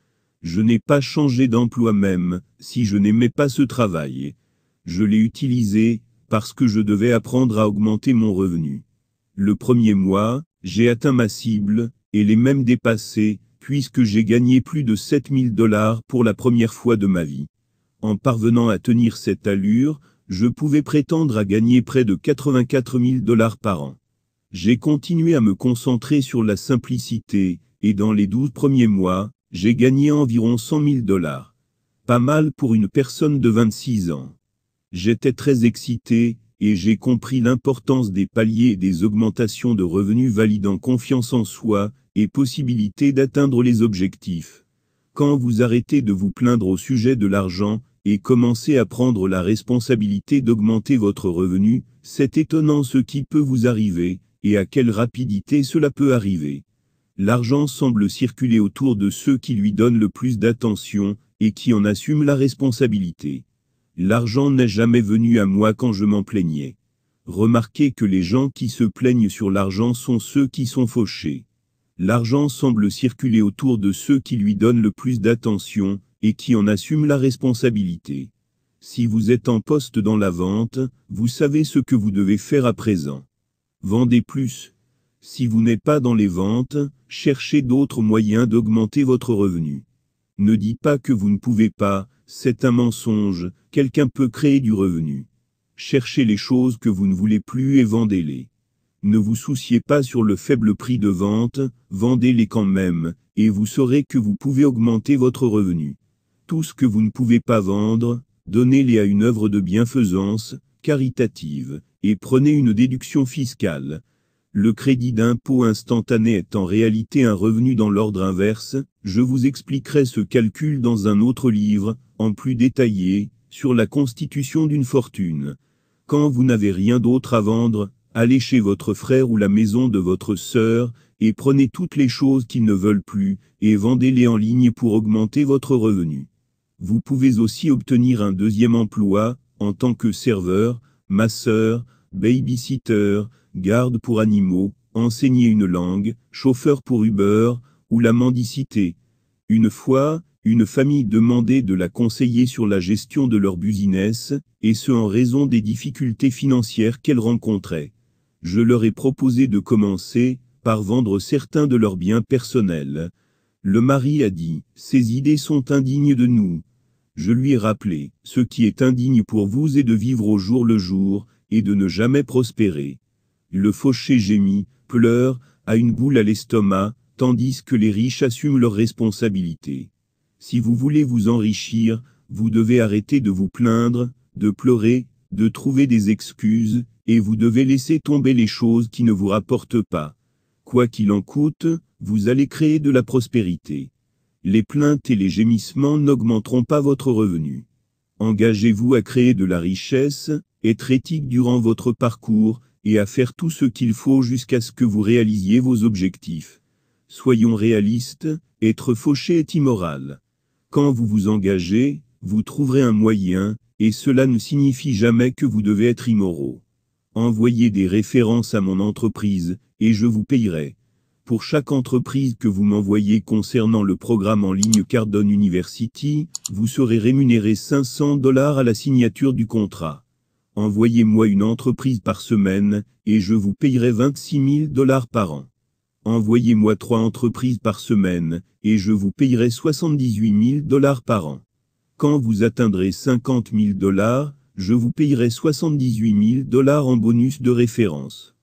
Je n'ai pas changé d'emploi même, si je n'aimais pas ce travail. Je l'ai utilisé, parce que je devais apprendre à augmenter mon revenu. Le premier mois, j'ai atteint ma cible, et l'ai même dépassée, puisque j'ai gagné plus de $7000 pour la première fois de ma vie. En parvenant à tenir cette allure, je pouvais prétendre à gagner près de $84 000 par an. J'ai continué à me concentrer sur la simplicité, et dans les 12 premiers mois, j'ai gagné environ $100 000. Pas mal pour une personne de 26 ans. J'étais très excité, et j'ai compris l'importance des paliers et des augmentations de revenus validant confiance en soi, et possibilité d'atteindre les objectifs. Quand vous arrêtez de vous plaindre au sujet de l'argent, et commencez à prendre la responsabilité d'augmenter votre revenu, c'est étonnant ce qui peut vous arriver, et à quelle rapidité cela peut arriver. L'argent semble circuler autour de ceux qui lui donnent le plus d'attention, et qui en assument la responsabilité. L'argent n'est jamais venu à moi quand je m'en plaignais. Remarquez que les gens qui se plaignent sur l'argent sont ceux qui sont fauchés. L'argent semble circuler autour de ceux qui lui donnent le plus d'attention, et qui en assument la responsabilité. Si vous êtes en poste dans la vente, vous savez ce que vous devez faire à présent. Vendez plus. Si vous n'êtes pas dans les ventes, cherchez d'autres moyens d'augmenter votre revenu. Ne dites pas que vous ne pouvez pas, c'est un mensonge, quelqu'un peut créer du revenu. Cherchez les choses que vous ne voulez plus et vendez-les. Ne vous souciez pas sur le faible prix de vente, vendez-les quand même, et vous saurez que vous pouvez augmenter votre revenu. Tout ce que vous ne pouvez pas vendre, donnez-les à une œuvre de bienfaisance, caritative, et prenez une déduction fiscale. Le crédit d'impôt instantané est en réalité un revenu dans l'ordre inverse, je vous expliquerai ce calcul dans un autre livre, en plus détaillé, sur la constitution d'une fortune. Quand vous n'avez rien d'autre à vendre, allez chez votre frère ou la maison de votre sœur, et prenez toutes les choses qu'ils ne veulent plus, et vendez-les en ligne pour augmenter votre revenu. Vous pouvez aussi obtenir un deuxième emploi, en tant que serveur, masseur, babysitter, garde pour animaux, enseigner une langue, chauffeur pour Uber, ou la mendicité. Une fois, une famille demandait de la conseiller sur la gestion de leur business, et ce en raison des difficultés financières qu'elle rencontrait. Je leur ai proposé de commencer par vendre certains de leurs biens personnels. Le mari a dit, « Ces idées sont indignes de nous. » Je lui ai rappelé, « Ce qui est indigne pour vous est de vivre au jour le jour, et de ne jamais prospérer. » Le fauché gémit, pleure, a une boule à l'estomac, tandis que les riches assument leurs responsabilités. Si vous voulez vous enrichir, vous devez arrêter de vous plaindre, de pleurer, de trouver des excuses, et vous devez laisser tomber les choses qui ne vous rapportent pas. Quoi qu'il en coûte, vous allez créer de la prospérité. Les plaintes et les gémissements n'augmenteront pas votre revenu. Engagez-vous à créer de la richesse, être éthique durant votre parcours, et à faire tout ce qu'il faut jusqu'à ce que vous réalisiez vos objectifs. Soyons réalistes, être fauché est immoral. Quand vous vous engagez, vous trouverez un moyen, et cela ne signifie jamais que vous devez être immoraux. Envoyez des références à mon entreprise, et je vous payerai. Pour chaque entreprise que vous m'envoyez concernant le programme en ligne Cardone University, vous serez rémunéré $500 à la signature du contrat. Envoyez-moi une entreprise par semaine, et je vous payerai $26 000 par an. Envoyez-moi 3 entreprises par semaine, et je vous payerai $78 000 par an. Quand vous atteindrez $50 000, je vous payerai $78 000 en bonus de référence.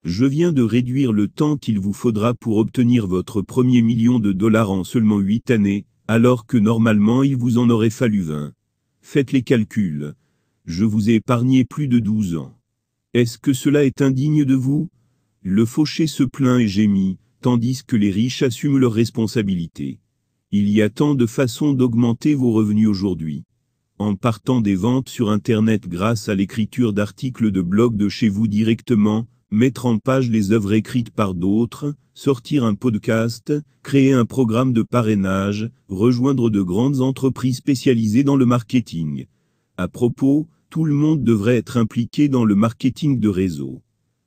Je viens de réduire le temps qu'il vous faudra pour obtenir votre premier $1 million en seulement 8 années, alors que normalement il vous en aurait fallu 20. Faites les calculs. Je vous ai épargné plus de 12 ans. Est-ce que cela est indigne de vous? Le fauché se plaint et gémit, tandis que les riches assument leurs responsabilités. Il y a tant de façons d'augmenter vos revenus aujourd'hui. En partant des ventes sur Internet grâce à l'écriture d'articles de blog de chez vous directement, mettre en page les œuvres écrites par d'autres, sortir un podcast, créer un programme de parrainage, rejoindre de grandes entreprises spécialisées dans le marketing. À propos, tout le monde devrait être impliqué dans le marketing de réseau.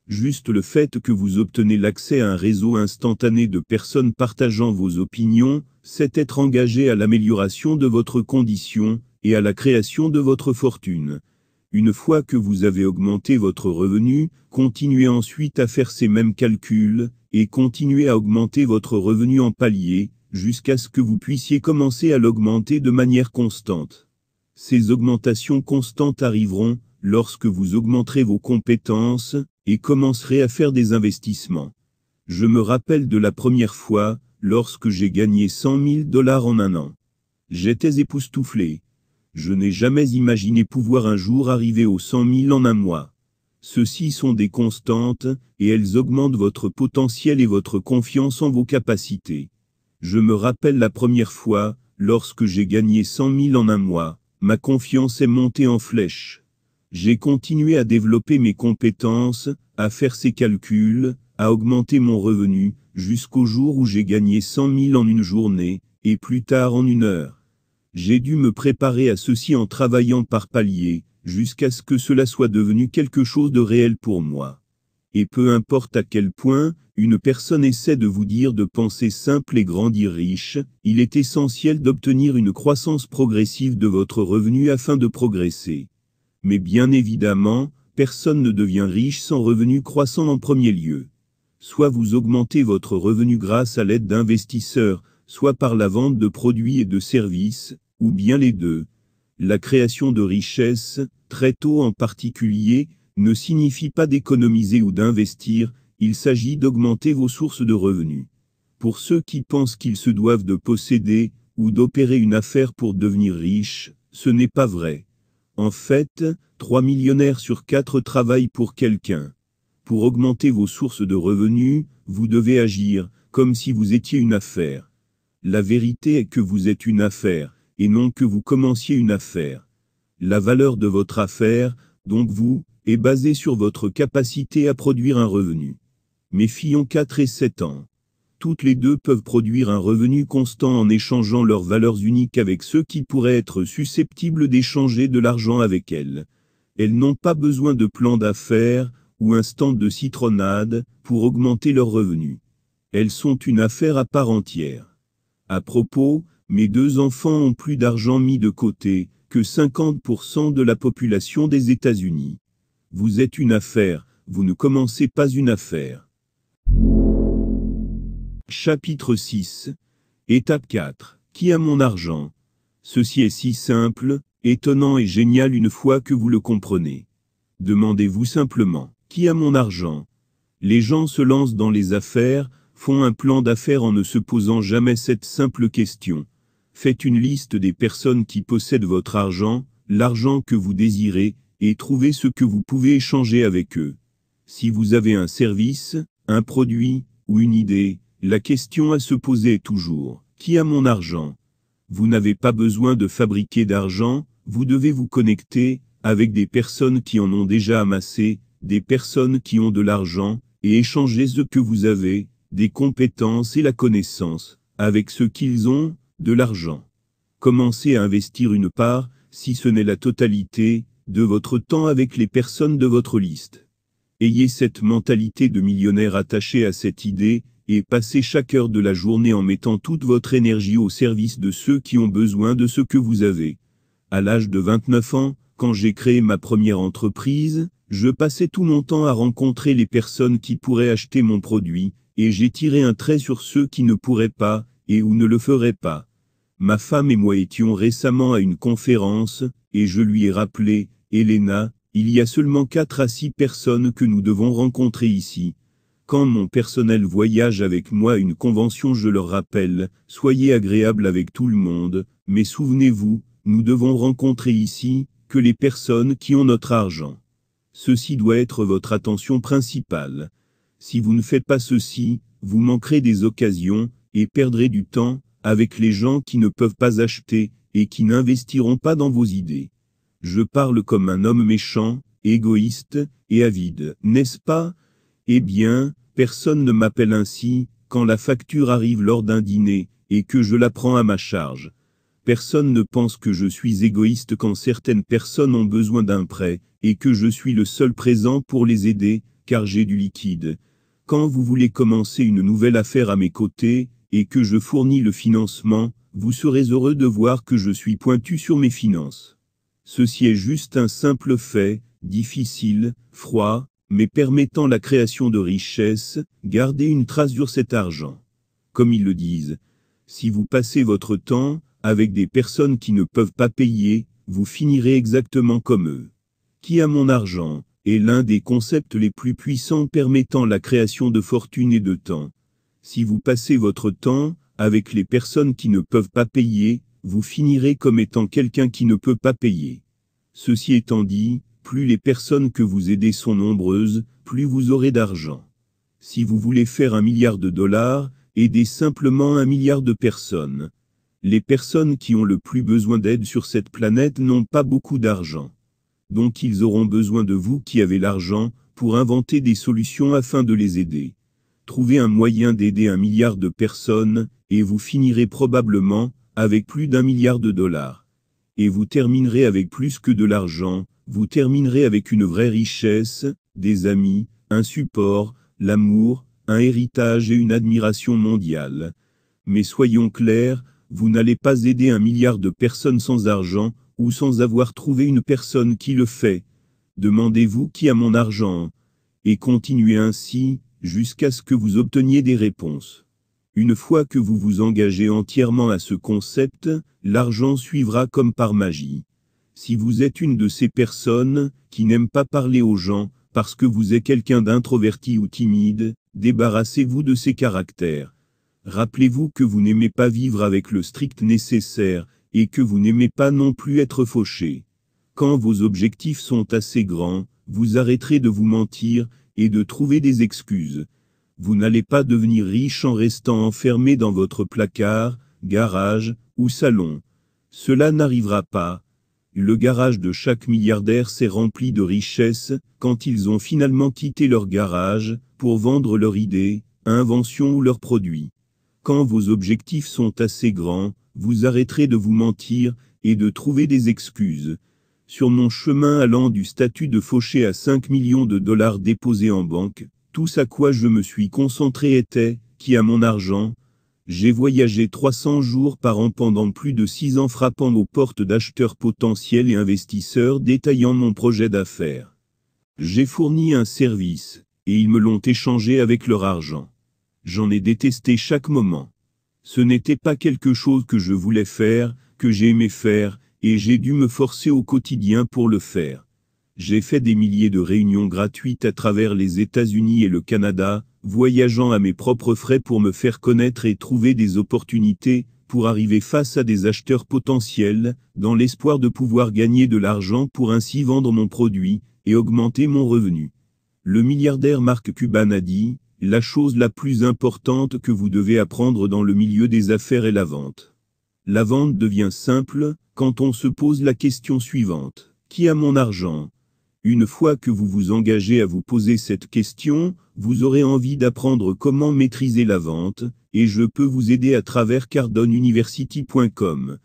Juste le fait que vous obtenez l'accès à un réseau instantané de personnes partageant vos opinions, c'est être engagé à l'amélioration de votre condition, et à la création de votre fortune. Une fois que vous avez augmenté votre revenu, continuez ensuite à faire ces mêmes calculs, et continuez à augmenter votre revenu en paliers, jusqu'à ce que vous puissiez commencer à l'augmenter de manière constante. Ces augmentations constantes arriveront, lorsque vous augmenterez vos compétences, et commencerez à faire des investissements. Je me rappelle de la première fois, lorsque j'ai gagné $100 000 en un an. J'étais époustouflé. Je n'ai jamais imaginé pouvoir un jour arriver aux 100 000 en un mois. Ceux-ci sont des constantes, et elles augmentent votre potentiel et votre confiance en vos capacités. Je me rappelle la première fois, lorsque j'ai gagné 100 000 en un mois, ma confiance est montée en flèche. J'ai continué à développer mes compétences, à faire ces calculs, à augmenter mon revenu, jusqu'au jour où j'ai gagné 100 000 en une journée, et plus tard en une heure. J'ai dû me préparer à ceci en travaillant par paliers, jusqu'à ce que cela soit devenu quelque chose de réel pour moi. Et peu importe à quel point une personne essaie de vous dire de penser simple et grandir riche, il est essentiel d'obtenir une croissance progressive de votre revenu afin de progresser. Mais bien évidemment, personne ne devient riche sans revenu croissant en premier lieu. Soit vous augmentez votre revenu grâce à l'aide d'investisseurs, soit par la vente de produits et de services, ou bien les deux. La création de richesse, très tôt en particulier, ne signifie pas d'économiser ou d'investir, il s'agit d'augmenter vos sources de revenus. Pour ceux qui pensent qu'ils se doivent de posséder, ou d'opérer une affaire pour devenir riches, ce n'est pas vrai. En fait, 3 millionnaires sur 4 travaillent pour quelqu'un. Pour augmenter vos sources de revenus, vous devez agir, comme si vous étiez une affaire. La vérité est que vous êtes une affaire, et non que vous commenciez une affaire. La valeur de votre affaire, donc vous, est basée sur votre capacité à produire un revenu. Mes filles ont 4 et 7 ans. Toutes les deux peuvent produire un revenu constant en échangeant leurs valeurs uniques avec ceux qui pourraient être susceptibles d'échanger de l'argent avec elles. Elles n'ont pas besoin de plan d'affaires, ou un stand de citronnade, pour augmenter leurs revenus. Elles sont une affaire à part entière. À propos, mes 2 enfants ont plus d'argent mis de côté que 50% de la population des États-Unis. Vous êtes une affaire, vous ne commencez pas une affaire. Chapitre 6. Étape 4. Qui a mon argent? Ceci est si simple, étonnant et génial une fois que vous le comprenez. Demandez-vous simplement, qui a mon argent? Les gens se lancent dans les affaires, font un plan d'affaires en ne se posant jamais cette simple question. Faites une liste des personnes qui possèdent votre argent, l'argent que vous désirez, et trouvez ce que vous pouvez échanger avec eux. Si vous avez un service, un produit, ou une idée, la question à se poser est toujours, qui a mon argent? Vous n'avez pas besoin de fabriquer d'argent, vous devez vous connecter avec des personnes qui en ont déjà amassé, des personnes qui ont de l'argent, et échanger ce que vous avez, des compétences et la connaissance, avec ce qu'ils ont, de l'argent. Commencez à investir une part, si ce n'est la totalité, de votre temps avec les personnes de votre liste. Ayez cette mentalité de millionnaire attachée à cette idée, et passez chaque heure de la journée en mettant toute votre énergie au service de ceux qui ont besoin de ce que vous avez. À l'âge de 29 ans, quand j'ai créé ma première entreprise, je passais tout mon temps à rencontrer les personnes qui pourraient acheter mon produit, et j'ai tiré un trait sur ceux qui ne pourraient pas, et ou ne le feraient pas. Ma femme et moi étions récemment à une conférence, et je lui ai rappelé, Elena, il y a seulement 4 à 6 personnes que nous devons rencontrer ici. Quand mon personnel voyage avec moi à une convention, je leur rappelle, soyez agréables avec tout le monde, mais souvenez-vous, nous devons rencontrer ici, que les personnes qui ont notre argent. Ceci doit être votre attention principale. Si vous ne faites pas ceci, vous manquerez des occasions, et perdrez du temps, avec les gens qui ne peuvent pas acheter, et qui n'investiront pas dans vos idées. Je parle comme un homme méchant, égoïste, et avide, n'est-ce pas? Eh bien, personne ne m'appelle ainsi, quand la facture arrive lors d'un dîner, et que je la prends à ma charge. Personne ne pense que je suis égoïste quand certaines personnes ont besoin d'un prêt, et que je suis le seul présent pour les aider, car j'ai du liquide. Quand vous voulez commencer une nouvelle affaire à mes côtés, et que je fournis le financement, vous serez heureux de voir que je suis pointu sur mes finances. Ceci est juste un simple fait, difficile, froid, mais permettant la création de richesses, gardez une trace sur cet argent. Comme ils le disent, si vous passez votre temps, avec des personnes qui ne peuvent pas payer, vous finirez exactement comme eux. Qui a mon argent est l'un des concepts les plus puissants permettant la création de fortune et de temps. Si vous passez votre temps, avec les personnes qui ne peuvent pas payer, vous finirez comme étant quelqu'un qui ne peut pas payer. Ceci étant dit, plus les personnes que vous aidez sont nombreuses, plus vous aurez d'argent. Si vous voulez faire $1 milliard, aidez simplement 1 milliard de personnes. Les personnes qui ont le plus besoin d'aide sur cette planète n'ont pas beaucoup d'argent. Donc ils auront besoin de vous qui avez l'argent, pour inventer des solutions afin de les aider. trouvez un moyen d'aider 1 milliard de personnes, et vous finirez probablement avec plus d'1 milliard de dollars. Et vous terminerez avec plus que de l'argent, vous terminerez avec une vraie richesse, des amis, un support, l'amour, un héritage et une admiration mondiale. Mais soyons clairs, vous n'allez pas aider 1 milliard de personnes sans argent, ou sans avoir trouvé une personne qui le fait. Demandez-vous qui a mon argent. Et continuez ainsi, jusqu'à ce que vous obteniez des réponses. Une fois que vous vous engagez entièrement à ce concept, l'argent suivra comme par magie. Si vous êtes une de ces personnes qui n'aiment pas parler aux gens, parce que vous êtes quelqu'un d'introverti ou timide, débarrassez-vous de ces caractères. Rappelez-vous que vous n'aimez pas vivre avec le strict nécessaire, et que vous n'aimez pas non plus être fauché. Quand vos objectifs sont assez grands, vous arrêterez de vous mentir, et de trouver des excuses. Vous n'allez pas devenir riche en restant enfermé dans votre placard, garage, ou salon. Cela n'arrivera pas. Le garage de chaque milliardaire s'est rempli de richesses, quand ils ont finalement quitté leur garage, pour vendre leur idée, invention ou leurs produits. Quand vos objectifs sont assez grands, vous arrêterez de vous mentir, et de trouver des excuses. Sur mon chemin allant du statut de fauché à 5 millions de dollars déposés en banque, tout à quoi je me suis concentré était, qui a mon argent? J'ai voyagé 300 jours par an pendant plus de 6 ans frappant aux portes d'acheteurs potentiels et investisseurs détaillant mon projet d'affaires. J'ai fourni un service, et ils me l'ont échangé avec leur argent. J'en ai détesté chaque moment. Ce n'était pas quelque chose que je voulais faire, que j'aimais faire, et j'ai dû me forcer au quotidien pour le faire. J'ai fait des milliers de réunions gratuites à travers les États-Unis et le Canada, voyageant à mes propres frais pour me faire connaître et trouver des opportunités, pour arriver face à des acheteurs potentiels, dans l'espoir de pouvoir gagner de l'argent pour ainsi vendre mon produit, et augmenter mon revenu. Le milliardaire Mark Cuban a dit, « La chose la plus importante que vous devez apprendre dans le milieu des affaires est la vente. La vente devient simple, quand on se pose la question suivante. Qui a mon argent ? Une fois que vous vous engagez à vous poser cette question, vous aurez envie d'apprendre comment maîtriser la vente, et je peux vous aider à travers cardonuniversity.com.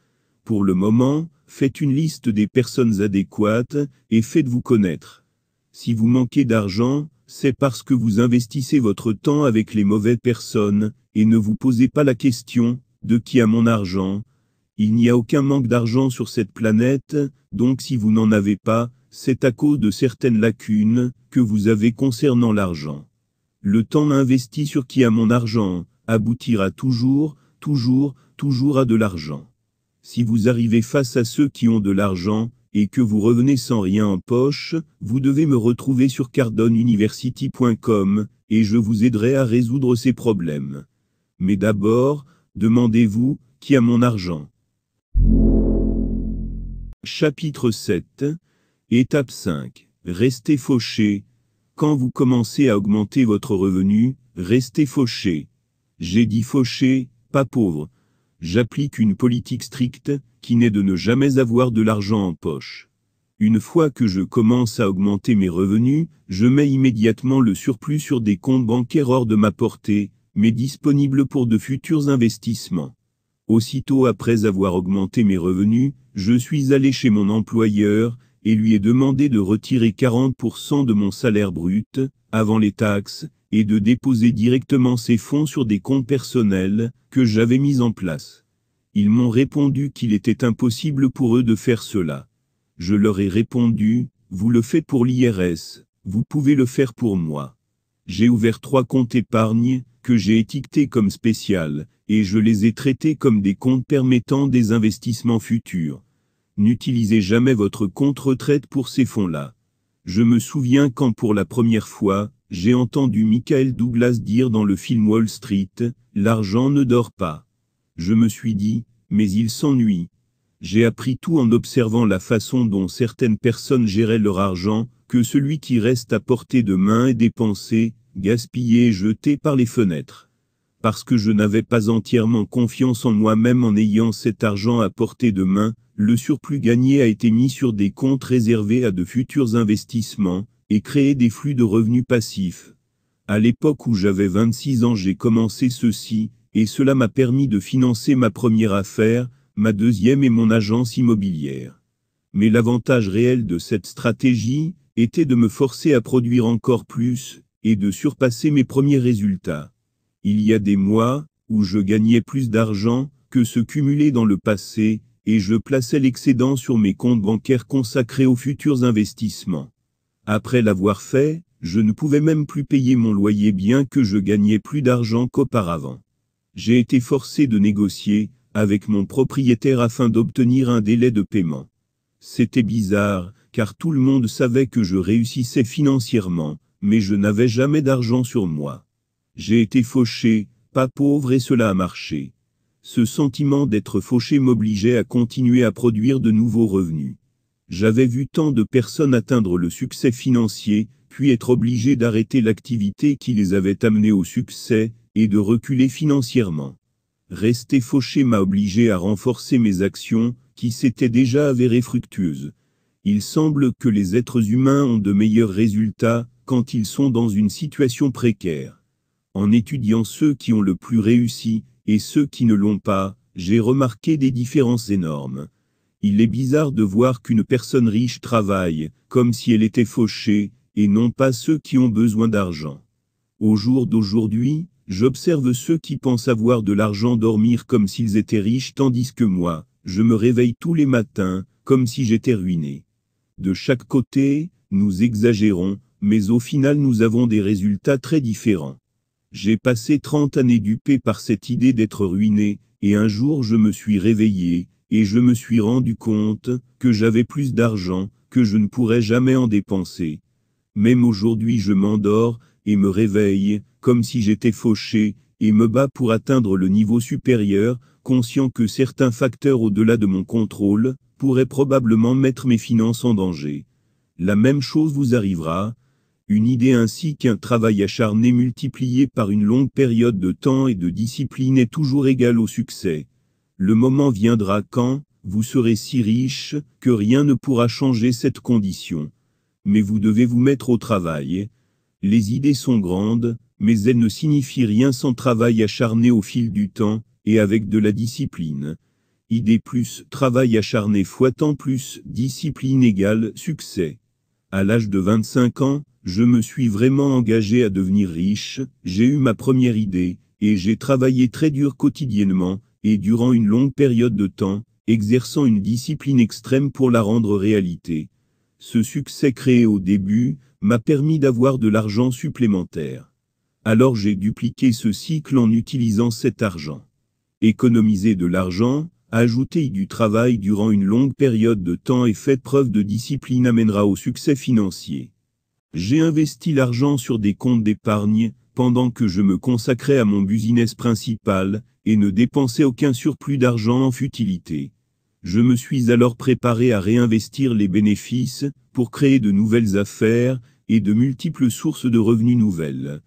Pour le moment, faites une liste des personnes adéquates, et faites-vous connaître. Si vous manquez d'argent, c'est parce que vous investissez votre temps avec les mauvaises personnes, et ne vous posez pas la question, de qui a mon argent ? Il n'y a aucun manque d'argent sur cette planète, donc si vous n'en avez pas, c'est à cause de certaines lacunes que vous avez concernant l'argent. Le temps investi sur qui a mon argent aboutira toujours à de l'argent. Si vous arrivez face à ceux qui ont de l'argent, et que vous revenez sans rien en poche, vous devez me retrouver sur cardonuniversity.com, et je vous aiderai à résoudre ces problèmes. Mais d'abord, demandez-vous, qui a mon argent ? Chapitre 7. Étape 5. Restez fauché. Quand vous commencez à augmenter votre revenu, restez fauché. J'ai dit fauché, pas pauvre. J'applique une politique stricte, qui n'est de ne jamais avoir de l'argent en poche. Une fois que je commence à augmenter mes revenus, je mets immédiatement le surplus sur des comptes bancaires hors de ma portée, mais disponibles pour de futurs investissements. Aussitôt après avoir augmenté mes revenus, je suis allé chez mon employeur, et lui ai demandé de retirer 40% de mon salaire brut, avant les taxes, et de déposer directement ces fonds sur des comptes personnels, que j'avais mis en place. Ils m'ont répondu qu'il était impossible pour eux de faire cela. Je leur ai répondu, vous le faites pour l'IRS, vous pouvez le faire pour moi. J'ai ouvert 3 comptes épargne, que j'ai étiquetés comme spécial, et je les ai traités comme des comptes permettant des investissements futurs. N'utilisez jamais votre compte retraite pour ces fonds-là. Je me souviens quand pour la première fois, j'ai entendu Michael Douglas dire dans le film Wall Street, « L'argent ne dort pas ». Je me suis dit, mais il s'ennuie. J'ai appris tout en observant la façon dont certaines personnes géraient leur argent, que celui qui reste à portée de main est dépensé, gaspillé et jeté par les fenêtres. Parce que je n'avais pas entièrement confiance en moi-même en ayant cet argent à portée de main, le surplus gagné a été mis sur des comptes réservés à de futurs investissements, et créé des flux de revenus passifs. À l'époque où j'avais 26 ans, j'ai commencé ceci, et cela m'a permis de financer ma première affaire, ma deuxième et mon agence immobilière. Mais l'avantage réel de cette stratégie était de me forcer à produire encore plus, et de surpasser mes premiers résultats. Il y a des mois où je gagnais plus d'argent que ce cumulé dans le passé, et je plaçais l'excédent sur mes comptes bancaires consacrés aux futurs investissements. Après l'avoir fait, je ne pouvais même plus payer mon loyer bien que je gagnais plus d'argent qu'auparavant. J'ai été forcé de négocier avec mon propriétaire afin d'obtenir un délai de paiement. C'était bizarre, car tout le monde savait que je réussissais financièrement, mais je n'avais jamais d'argent sur moi. J'ai été fauché, pas pauvre, et cela a marché. Ce sentiment d'être fauché m'obligeait à continuer à produire de nouveaux revenus. J'avais vu tant de personnes atteindre le succès financier, puis être obligé d'arrêter l'activité qui les avait amenés au succès, et de reculer financièrement. Rester fauché m'a obligé à renforcer mes actions, qui s'étaient déjà avérées fructueuses. Il semble que les êtres humains ont de meilleurs résultats quand ils sont dans une situation précaire. En étudiant ceux qui ont le plus réussi, et ceux qui ne l'ont pas, j'ai remarqué des différences énormes. Il est bizarre de voir qu'une personne riche travaille, comme si elle était fauchée, et non pas ceux qui ont besoin d'argent. Au jour d'aujourd'hui, j'observe ceux qui pensent avoir de l'argent dormir comme s'ils étaient riches, tandis que moi, je me réveille tous les matins, comme si j'étais ruiné. De chaque côté, nous exagérons, mais au final nous avons des résultats très différents. J'ai passé 30 années dupé par cette idée d'être ruiné, et un jour je me suis réveillé, et je me suis rendu compte que j'avais plus d'argent, que je ne pourrais jamais en dépenser. Même aujourd'hui je m'endors, et me réveille, comme si j'étais fauché, et me bats pour atteindre le niveau supérieur, conscient que certains facteurs au-delà de mon contrôle pourraient probablement mettre mes finances en danger. La même chose vous arrivera. Une idée ainsi qu'un travail acharné multiplié par une longue période de temps et de discipline est toujours égal au succès. Le moment viendra quand vous serez si riche que rien ne pourra changer cette condition. Mais vous devez vous mettre au travail. Les idées sont grandes, mais elles ne signifient rien sans travail acharné au fil du temps, et avec de la discipline. Idée plus travail acharné fois temps plus discipline égale succès. À l'âge de 25 ans, je me suis vraiment engagé à devenir riche, j'ai eu ma première idée, et j'ai travaillé très dur quotidiennement, et durant une longue période de temps, exerçant une discipline extrême pour la rendre réalité. Ce succès créé au début m'a permis d'avoir de l'argent supplémentaire. Alors j'ai dupliqué ce cycle en utilisant cet argent. Économiser de l'argent, ajouter du travail durant une longue période de temps et faites preuve de discipline amènera au succès financier. J'ai investi l'argent sur des comptes d'épargne, pendant que je me consacrais à mon business principal, et ne dépensais aucun surplus d'argent en futilité. Je me suis alors préparé à réinvestir les bénéfices, pour créer de nouvelles affaires, et de multiples sources de revenus nouvelles.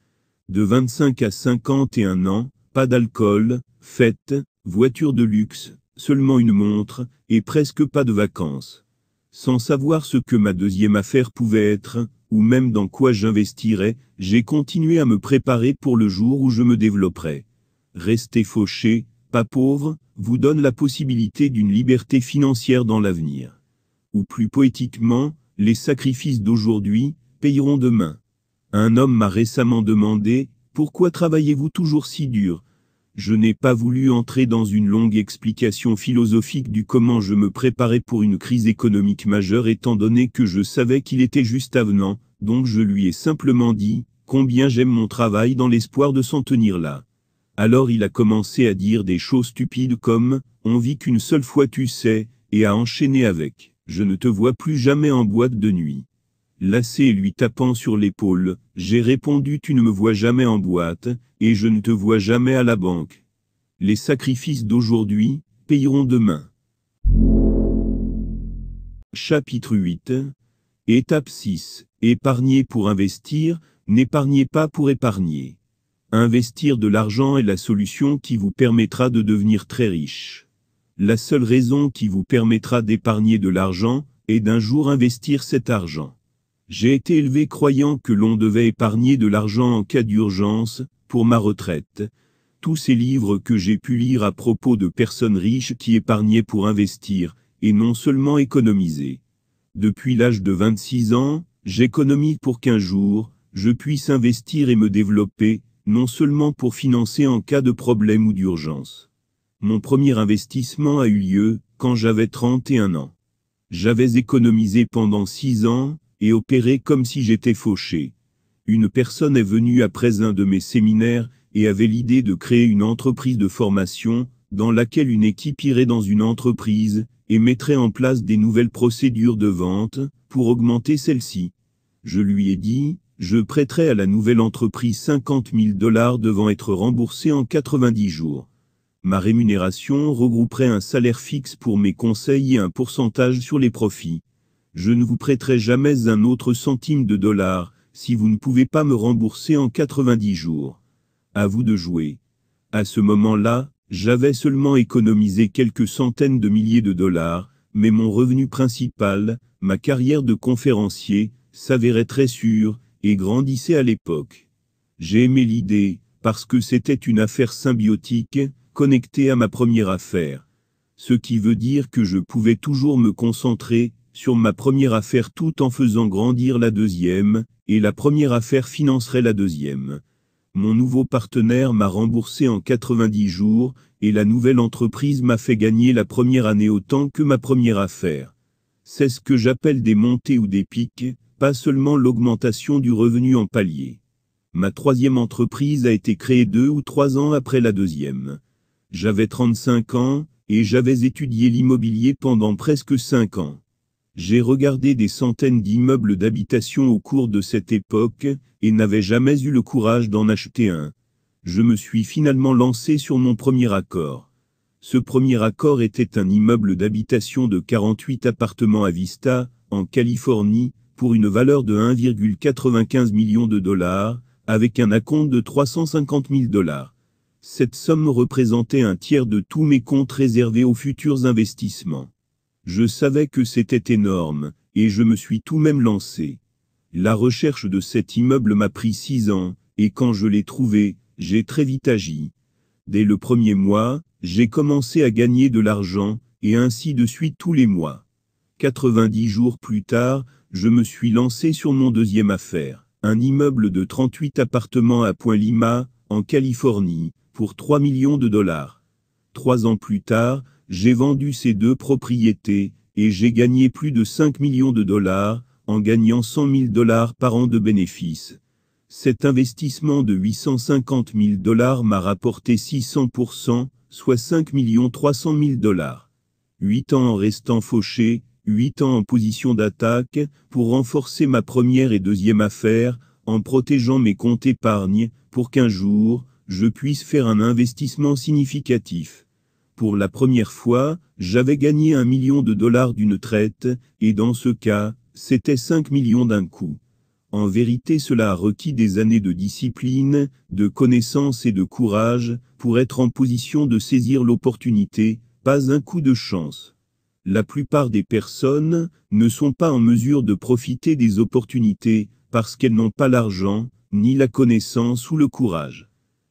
De 25 à 51 ans, pas d'alcool, fêtes, voiture de luxe, seulement une montre, et presque pas de vacances. Sans savoir ce que ma deuxième affaire pouvait être, ou même dans quoi j'investirais, j'ai continué à me préparer pour le jour où je me développerais. Rester fauché, pas pauvre, vous donne la possibilité d'une liberté financière dans l'avenir. Ou plus poétiquement, les sacrifices d'aujourd'hui payeront demain. Un homme m'a récemment demandé « Pourquoi travaillez-vous toujours si dur ?» Je n'ai pas voulu entrer dans une longue explication philosophique du comment je me préparais pour une crise économique majeure étant donné que je savais qu'il était juste avenant, donc je lui ai simplement dit « Combien j'aime mon travail dans l'espoir de s'en tenir là ». Alors il a commencé à dire des choses stupides comme « On vit qu'une seule fois tu sais » et à enchaîner avec « Je ne te vois plus jamais en boîte de nuit ». Lassé et lui tapant sur l'épaule, j'ai répondu « Tu ne me vois jamais en boîte, et je ne te vois jamais à la banque. Les sacrifices d'aujourd'hui payeront demain. » Chapitre 8. Étape 6. Épargner pour investir, n'épargnez pas pour épargner. Investir de l'argent est la solution qui vous permettra de devenir très riche. La seule raison qui vous permettra d'épargner de l'argent est d'un jour investir cet argent. J'ai été élevé croyant que l'on devait épargner de l'argent en cas d'urgence, pour ma retraite. Tous ces livres que j'ai pu lire à propos de personnes riches qui épargnaient pour investir, et non seulement économiser. Depuis l'âge de 26 ans, j'économise pour qu'un jour, je puisse investir et me développer, non seulement pour financer en cas de problème ou d'urgence. Mon premier investissement a eu lieu, quand j'avais 31 ans. J'avais économisé pendant 6 ans, et opéré comme si j'étais fauché. Une personne est venue après un de mes séminaires, et avait l'idée de créer une entreprise de formation, dans laquelle une équipe irait dans une entreprise, et mettrait en place des nouvelles procédures de vente, pour augmenter celle-ci. Je lui ai dit, je prêterai à la nouvelle entreprise $50 000 devant être remboursé en 90 jours. Ma rémunération regrouperait un salaire fixe pour mes conseils et un pourcentage sur les profits. Je ne vous prêterai jamais un autre centime de dollar, si vous ne pouvez pas me rembourser en 90 jours. À vous de jouer. À ce moment-là, j'avais seulement économisé quelques centaines de milliers de dollars, mais mon revenu principal, ma carrière de conférencier, s'avérait très sûr, et grandissait à l'époque. J'ai aimé l'idée, parce que c'était une affaire symbiotique, connectée à ma première affaire. Ce qui veut dire que je pouvais toujours me concentrer sur ma première affaire tout en faisant grandir la deuxième, et la première affaire financerait la deuxième. Mon nouveau partenaire m'a remboursé en 90 jours, et la nouvelle entreprise m'a fait gagner la première année autant que ma première affaire. C'est ce que j'appelle des montées ou des pics, pas seulement l'augmentation du revenu en palier. Ma troisième entreprise a été créée 2 ou 3 ans après la deuxième. J'avais 35 ans, et j'avais étudié l'immobilier pendant presque 5 ans. J'ai regardé des centaines d'immeubles d'habitation au cours de cette époque, et n'avais jamais eu le courage d'en acheter un. Je me suis finalement lancé sur mon premier accord. Ce premier accord était un immeuble d'habitation de 48 appartements à Vista, en Californie, pour une valeur de 1,95 million de dollars, avec un acompte de $350 000. Cette somme représentait un tiers de tous mes comptes réservés aux futurs investissements. Je savais que c'était énorme, et je me suis tout de même lancé. La recherche de cet immeuble m'a pris 6 ans, et quand je l'ai trouvé, j'ai très vite agi. Dès le premier mois, j'ai commencé à gagner de l'argent, et ainsi de suite tous les mois. 90 jours plus tard, je me suis lancé sur mon deuxième affaire, un immeuble de 38 appartements à Point Lima, en Californie, pour $3 millions. 3 ans plus tard, j'ai vendu ces 2 propriétés, et j'ai gagné plus de $5 millions, en gagnant $100 000 par an de bénéfices. Cet investissement de $850 000 m'a rapporté 600%, soit $5 300 000. 8 ans en restant fauché, 8 ans en position d'attaque, pour renforcer ma première et deuxième affaire, en protégeant mes comptes épargne, pour qu'un jour, je puisse faire un investissement significatif. Pour la première fois, j'avais gagné $1 million d'une traite, et dans ce cas, c'était 5 millions d'un coup. En vérité, cela a requis des années de discipline, de connaissance et de courage, pour être en position de saisir l'opportunité, pas un coup de chance. La plupart des personnes ne sont pas en mesure de profiter des opportunités, parce qu'elles n'ont pas l'argent, ni la connaissance ou le courage.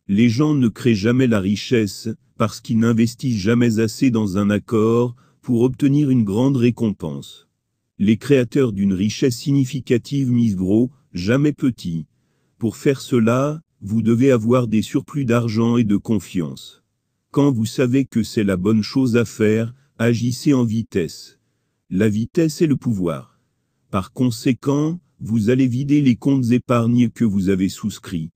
Les gens ne créent jamais la richesse, parce qu'ils n'investissent jamais assez dans un accord, pour obtenir une grande récompense. Les créateurs d'une richesse significative misent gros, jamais petit. Pour faire cela, vous devez avoir des surplus d'argent et de confiance. Quand vous savez que c'est la bonne chose à faire, agissez en vitesse. La vitesse est le pouvoir. Par conséquent, vous allez vider les comptes épargne que vous avez souscrits.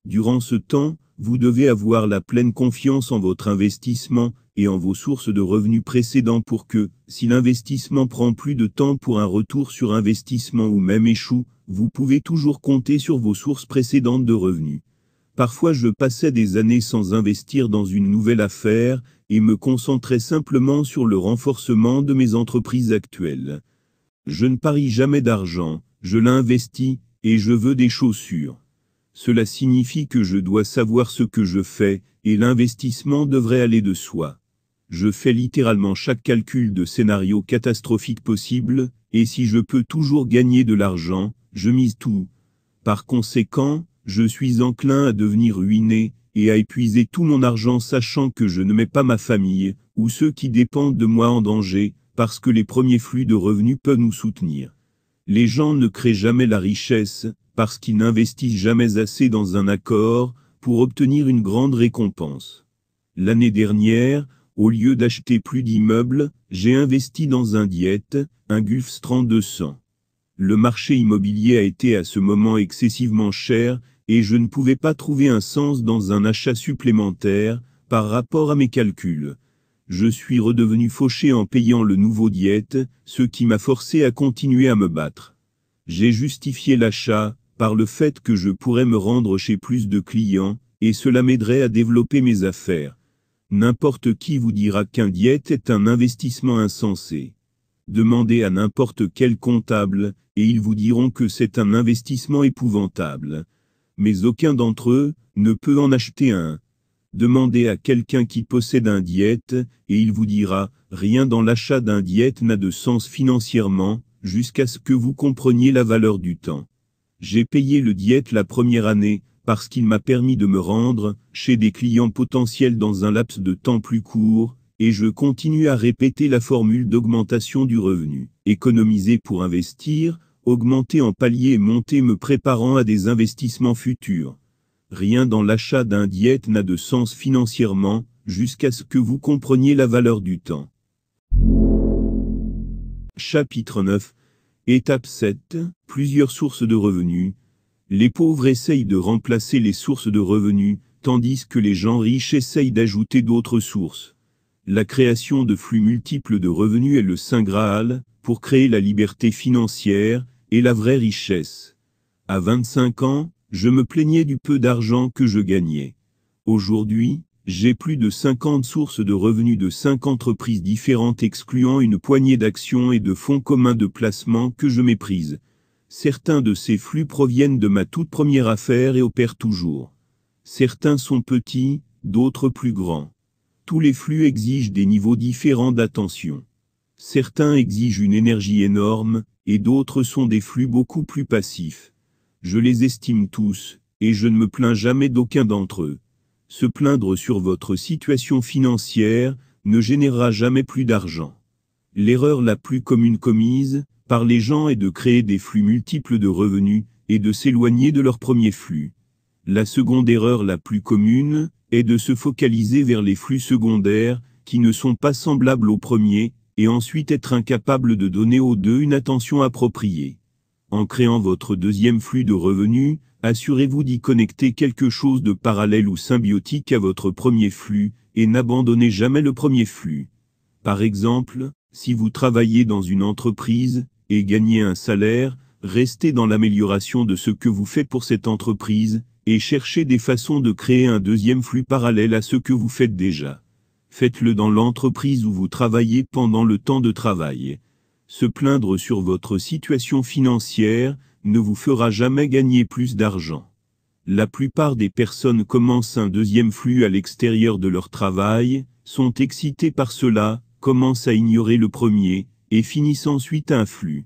Durant ce temps, vous devez avoir la pleine confiance en votre investissement et en vos sources de revenus précédents pour que, si l'investissement prend plus de temps pour un retour sur investissement ou même échoue, vous pouvez toujours compter sur vos sources précédentes de revenus. Parfois je passais des années sans investir dans une nouvelle affaire et me concentrais simplement sur le renforcement de mes entreprises actuelles. Je ne parie jamais d'argent, je l'investis, et je veux des chaussures. Cela signifie que je dois savoir ce que je fais, et l'investissement devrait aller de soi. Je fais littéralement chaque calcul de scénario catastrophique possible, et si je peux toujours gagner de l'argent, je mise tout. Par conséquent, je suis enclin à devenir ruiné, et à épuiser tout mon argent sachant que je ne mets pas ma famille, ou ceux qui dépendent de moi en danger, parce que les premiers flux de revenus peuvent nous soutenir. Les gens ne créent jamais la richesse, parce qu'ils n'investissent jamais assez dans un accord, pour obtenir une grande récompense. L'année dernière, au lieu d'acheter plus d'immeubles, j'ai investi dans un Diet, un Gulfstream 200. Le marché immobilier a été à ce moment excessivement cher, et je ne pouvais pas trouver un sens dans un achat supplémentaire, par rapport à mes calculs. Je suis redevenu fauché en payant le nouveau Diet, ce qui m'a forcé à continuer à me battre. J'ai justifié l'achat, par le fait que je pourrais me rendre chez plus de clients, et cela m'aiderait à développer mes affaires. N'importe qui vous dira qu'un Diet est un investissement insensé. Demandez à n'importe quel comptable, et ils vous diront que c'est un investissement épouvantable. Mais aucun d'entre eux ne peut en acheter un. Demandez à quelqu'un qui possède un Diet, et il vous dira, rien dans l'achat d'un Diet n'a de sens financièrement, jusqu'à ce que vous compreniez la valeur du temps. J'ai payé le Diet la première année, parce qu'il m'a permis de me rendre chez des clients potentiels dans un laps de temps plus court, et je continue à répéter la formule d'augmentation du revenu. Économiser pour investir, augmenter en palier et monter me préparant à des investissements futurs. Rien dans l'achat d'un Diet n'a de sens financièrement, jusqu'à ce que vous compreniez la valeur du temps. Chapitre 9. Étape 7. Plusieurs sources de revenus. Les pauvres essayent de remplacer les sources de revenus, tandis que les gens riches essayent d'ajouter d'autres sources. La création de flux multiples de revenus est le Saint Graal, pour créer la liberté financière, et la vraie richesse. À 25 ans, je me plaignais du peu d'argent que je gagnais. Aujourd'hui, j'ai plus de 50 sources de revenus de 5 entreprises différentes excluant une poignée d'actions et de fonds communs de placement que je méprise. Certains de ces flux proviennent de ma toute première affaire et opèrent toujours. Certains sont petits, d'autres plus grands. Tous les flux exigent des niveaux différents d'attention. Certains exigent une énergie énorme, et d'autres sont des flux beaucoup plus passifs. Je les estime tous, et je ne me plains jamais d'aucun d'entre eux. Se plaindre sur votre situation financière ne générera jamais plus d'argent. L'erreur la plus commune commise par les gens est de créer des flux multiples de revenus, et de s'éloigner de leur premier flux. La seconde erreur la plus commune est de se focaliser vers les flux secondaires, qui ne sont pas semblables aux premiers, et ensuite être incapable de donner aux deux une attention appropriée. En créant votre deuxième flux de revenus, assurez-vous d'y connecter quelque chose de parallèle ou symbiotique à votre premier flux, et n'abandonnez jamais le premier flux. Par exemple, si vous travaillez dans une entreprise, et gagnez un salaire, restez dans l'amélioration de ce que vous faites pour cette entreprise, et cherchez des façons de créer un deuxième flux parallèle à ce que vous faites déjà. Faites-le dans l'entreprise où vous travaillez pendant le temps de travail. Se plaindre sur votre situation financière ne vous fera jamais gagner plus d'argent. La plupart des personnes commencent un deuxième flux à l'extérieur de leur travail, sont excitées par cela, commencent à ignorer le premier, et finissent ensuite un flux.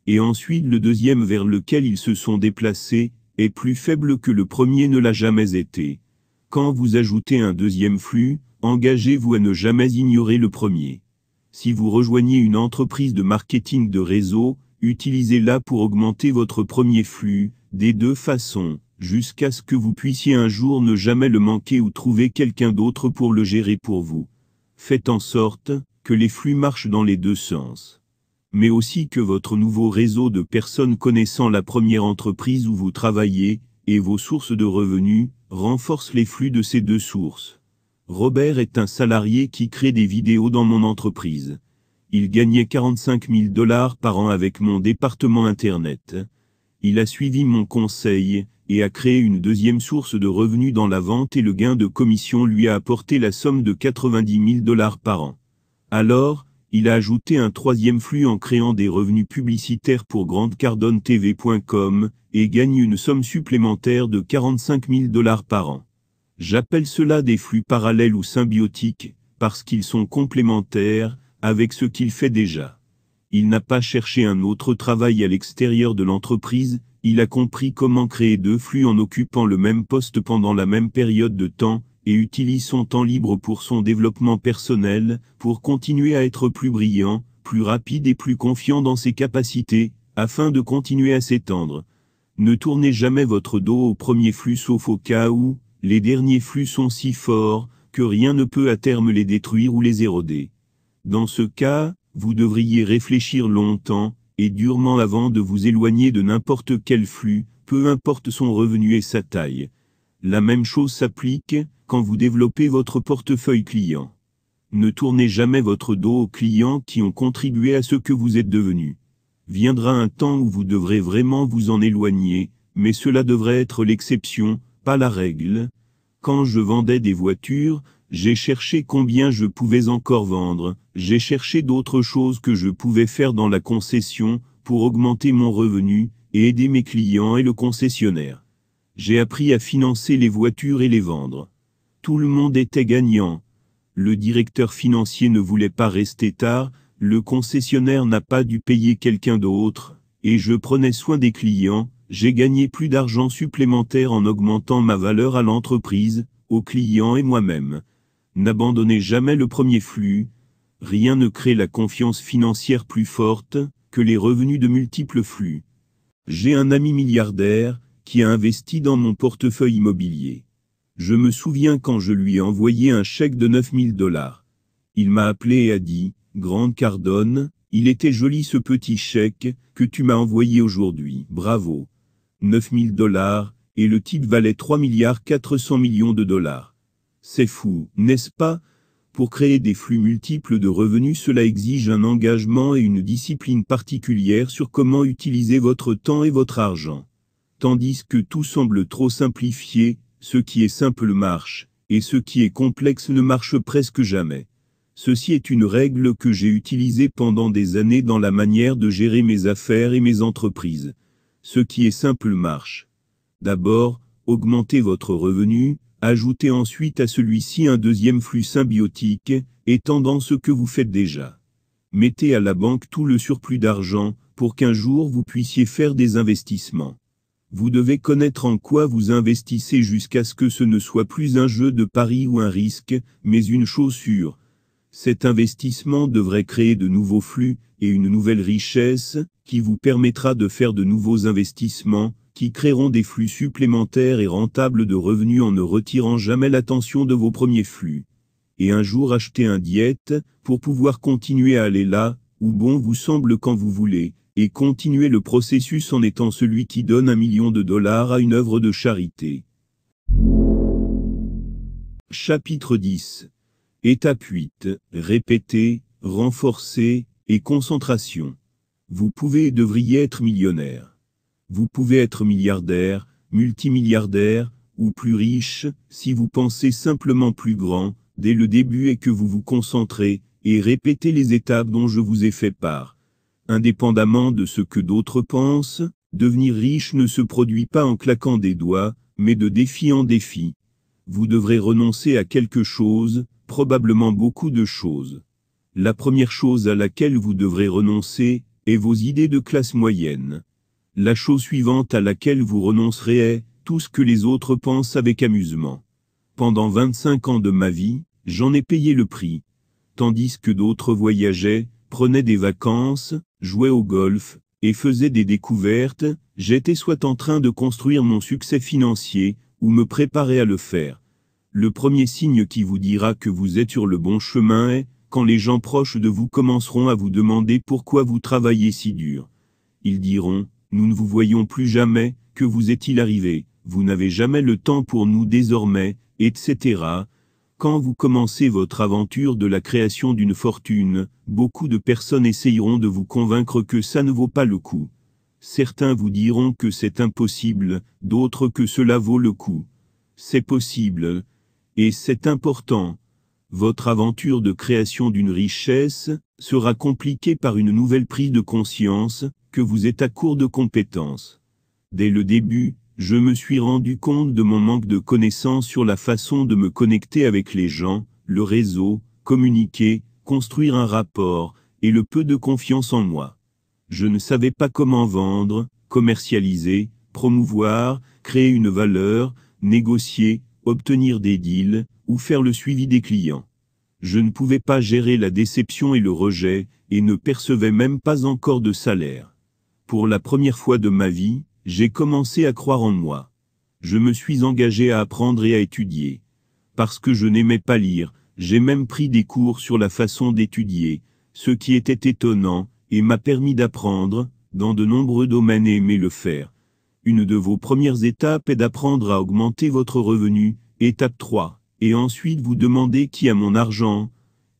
Et ensuite le deuxième vers lequel ils se sont déplacés, est plus faible que le premier ne l'a jamais été. Quand vous ajoutez un deuxième flux, engagez-vous à ne jamais ignorer le premier. Si vous rejoignez une entreprise de marketing de réseau, utilisez-la pour augmenter votre premier flux, des deux façons, jusqu'à ce que vous puissiez un jour ne jamais le manquer ou trouver quelqu'un d'autre pour le gérer pour vous. Faites en sorte que les flux marchent dans les deux sens. Mais aussi que votre nouveau réseau de personnes connaissant la première entreprise où vous travaillez, et vos sources de revenus, renforce les flux de ces deux sources. Robert est un salarié qui crée des vidéos dans mon entreprise. Il gagnait 45 000 $ par an avec mon département Internet. Il a suivi mon conseil, et a créé une deuxième source de revenus dans la vente et le gain de commission lui a apporté la somme de 90 000 $ par an. Alors, il a ajouté un troisième flux en créant des revenus publicitaires pour grandecardone-tv.com, et gagne une somme supplémentaire de 45 000 $ par an. J'appelle cela des flux parallèles ou symbiotiques, parce qu'ils sont complémentaires, avec ce qu'il fait déjà. Il n'a pas cherché un autre travail à l'extérieur de l'entreprise, il a compris comment créer deux flux en occupant le même poste pendant la même période de temps, et utilise son temps libre pour son développement personnel, pour continuer à être plus brillant, plus rapide et plus confiant dans ses capacités, afin de continuer à s'étendre. Ne tournez jamais votre dos au premier flux sauf au cas où, les derniers flux sont si forts, que rien ne peut à terme les détruire ou les éroder. Dans ce cas, vous devriez réfléchir longtemps, et durement avant de vous éloigner de n'importe quel flux, peu importe son revenu et sa taille. La même chose s'applique, quand vous développez votre portefeuille client. Ne tournez jamais votre dos aux clients qui ont contribué à ce que vous êtes devenu. Viendra un temps où vous devrez vraiment vous en éloigner, mais cela devrait être l'exception, pas la règle. Quand je vendais des voitures, j'ai cherché combien je pouvais encore vendre, j'ai cherché d'autres choses que je pouvais faire dans la concession, pour augmenter mon revenu, et aider mes clients et le concessionnaire. J'ai appris à financer les voitures et les vendre. Tout le monde était gagnant. Le directeur financier ne voulait pas rester tard, le concessionnaire n'a pas dû payer quelqu'un d'autre, et je prenais soin des clients, j'ai gagné plus d'argent supplémentaire en augmentant ma valeur à l'entreprise, aux clients et moi-même. N'abandonnez jamais le premier flux. Rien ne crée la confiance financière plus forte que les revenus de multiples flux. J'ai un ami milliardaire qui a investi dans mon portefeuille immobilier. Je me souviens quand je lui ai envoyé un chèque de 9000 $. Il m'a appelé et a dit, « Grant Cardone, il était joli ce petit chèque que tu m'as envoyé aujourd'hui, bravo. 9000 $, et le type valait 3,4 milliards de dollars. C'est fou, n'est-ce pas? Pour créer des flux multiples de revenus, cela exige un engagement et une discipline particulière sur comment utiliser votre temps et votre argent. Tandis que tout semble trop simplifié, ce qui est simple marche, et ce qui est complexe ne marche presque jamais. Ceci est une règle que j'ai utilisée pendant des années dans la manière de gérer mes affaires et mes entreprises. Ce qui est simple marche. D'abord, augmentez votre revenu, ajoutez ensuite à celui-ci un deuxième flux symbiotique, étendant ce que vous faites déjà. Mettez à la banque tout le surplus d'argent, pour qu'un jour vous puissiez faire des investissements. Vous devez connaître en quoi vous investissez jusqu'à ce que ce ne soit plus un jeu de paris ou un risque, mais une chose sûre. Cet investissement devrait créer de nouveaux flux, et une nouvelle richesse, qui vous permettra de faire de nouveaux investissements, qui créeront des flux supplémentaires et rentables de revenus en ne retirant jamais l'attention de vos premiers flux. Et un jour acheter un diète, pour pouvoir continuer à aller là, où bon vous semble quand vous voulez, et continuer le processus en étant celui qui donne $1 million à une œuvre de charité. Chapitre 10. Étape 8. Répéter, renforcer, et concentration. Vous pouvez et devriez être millionnaire. Vous pouvez être milliardaire, multimilliardaire, ou plus riche, si vous pensez simplement plus grand, dès le début et que vous vous concentrez, et répétez les étapes dont je vous ai fait part. Indépendamment de ce que d'autres pensent, devenir riche ne se produit pas en claquant des doigts, mais de défi en défi. Vous devrez renoncer à quelque chose, probablement beaucoup de choses. La première chose à laquelle vous devrez renoncer, est vos idées de classe moyenne. La chose suivante à laquelle vous renoncerez est, tout ce que les autres pensent avec amusement. Pendant 25 ans de ma vie, j'en ai payé le prix. Tandis que d'autres voyageaient, prenaient des vacances, jouaient au golf, et faisaient des découvertes, j'étais soit en train de construire mon succès financier, ou me préparer à le faire. Le premier signe qui vous dira que vous êtes sur le bon chemin est, quand les gens proches de vous commenceront à vous demander pourquoi vous travaillez si dur. Ils diront, nous ne vous voyons plus jamais, que vous est-il arrivé, vous n'avez jamais le temps pour nous désormais, etc. Quand vous commencez votre aventure de la création d'une fortune, beaucoup de personnes essayeront de vous convaincre que ça ne vaut pas le coup. Certains vous diront que c'est impossible, d'autres que cela vaut le coup. C'est possible. Et c'est important. Votre aventure de création d'une richesse sera compliquée par une nouvelle prise de conscience, que vous êtes à court de compétences. Dès le début, je me suis rendu compte de mon manque de connaissances sur la façon de me connecter avec les gens, le réseau, communiquer, construire un rapport, et le peu de confiance en moi. Je ne savais pas comment vendre, commercialiser, promouvoir, créer une valeur, négocier, obtenir des deals, ou faire le suivi des clients. Je ne pouvais pas gérer la déception et le rejet, et ne percevais même pas encore de salaire. Pour la première fois de ma vie, j'ai commencé à croire en moi. Je me suis engagé à apprendre et à étudier. Parce que je n'aimais pas lire, j'ai même pris des cours sur la façon d'étudier, ce qui était étonnant, et m'a permis d'apprendre, dans de nombreux domaines et aimer le faire. Une de vos premières étapes est d'apprendre à augmenter votre revenu, étape 3, et ensuite vous demandez qui a mon argent,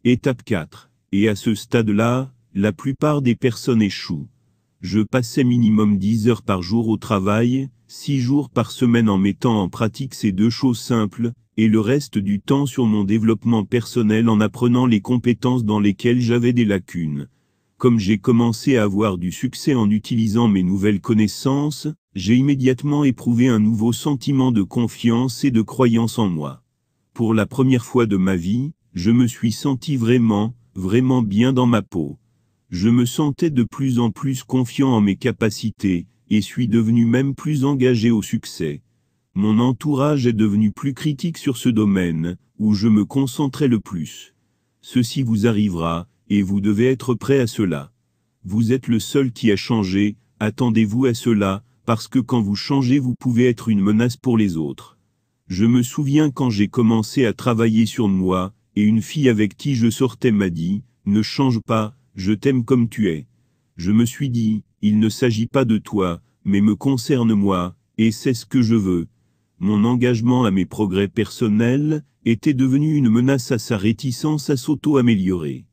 étape 4, et à ce stade-là, la plupart des personnes échouent. Je passais minimum 10 heures par jour au travail, 6 jours par semaine en mettant en pratique ces deux choses simples, et le reste du temps sur mon développement personnel en apprenant les compétences dans lesquelles j'avais des lacunes. Comme j'ai commencé à avoir du succès en utilisant mes nouvelles connaissances, j'ai immédiatement éprouvé un nouveau sentiment de confiance et de croyance en moi. Pour la première fois de ma vie, je me suis senti vraiment bien dans ma peau. Je me sentais de plus en plus confiant en mes capacités, et suis devenu même plus engagé au succès. Mon entourage est devenu plus critique sur ce domaine, où je me concentrais le plus. Ceci vous arrivera, et vous devez être prêt à cela. Vous êtes le seul qui a changé, attendez-vous à cela, parce que quand vous changez vous pouvez être une menace pour les autres. Je me souviens quand j'ai commencé à travailler sur moi, et une fille avec qui je sortais m'a dit, « Ne change pas, je t'aime comme tu es. » Je me suis dit, il ne s'agit pas de toi, mais me concerne moi, et c'est ce que je veux. Mon engagement à mes progrès personnels était devenu une menace à sa réticence à s'auto-améliorer.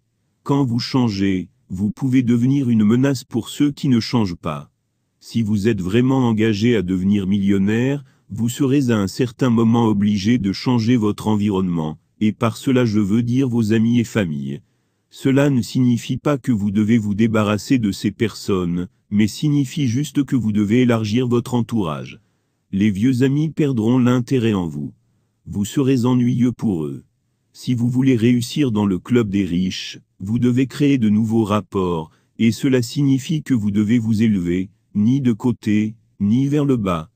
Quand vous changez, vous pouvez devenir une menace pour ceux qui ne changent pas. Si vous êtes vraiment engagé à devenir millionnaire, vous serez à un certain moment obligé de changer votre environnement, et par cela je veux dire vos amis et familles. Cela ne signifie pas que vous devez vous débarrasser de ces personnes, mais signifie juste que vous devez élargir votre entourage. Les vieux amis perdront l'intérêt en vous. Vous serez ennuyeux pour eux. Si vous voulez réussir dans le club des riches, vous devez créer de nouveaux rapports, et cela signifie que vous devez vous élever, ni de côté, ni vers le bas.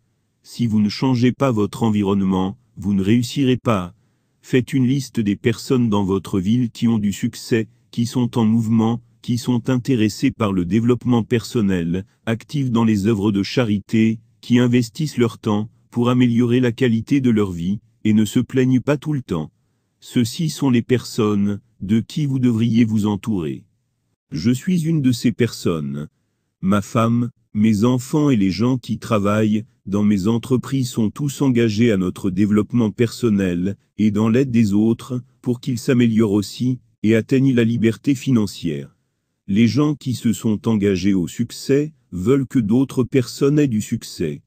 Si vous ne changez pas votre environnement, vous ne réussirez pas. Faites une liste des personnes dans votre ville qui ont du succès, qui sont en mouvement, qui sont intéressés par le développement personnel, actifs dans les œuvres de charité, qui investissent leur temps pour améliorer la qualité de leur vie, et ne se plaignent pas tout le temps. Ceux-ci sont les personnes de qui vous devriez vous entourer. Je suis une de ces personnes. Ma femme, mes enfants et les gens qui travaillent dans mes entreprises sont tous engagés à notre développement personnel et dans l'aide des autres pour qu'ils s'améliorent aussi et atteignent la liberté financière. Les gens qui se sont engagés au succès veulent que d'autres personnes aient du succès.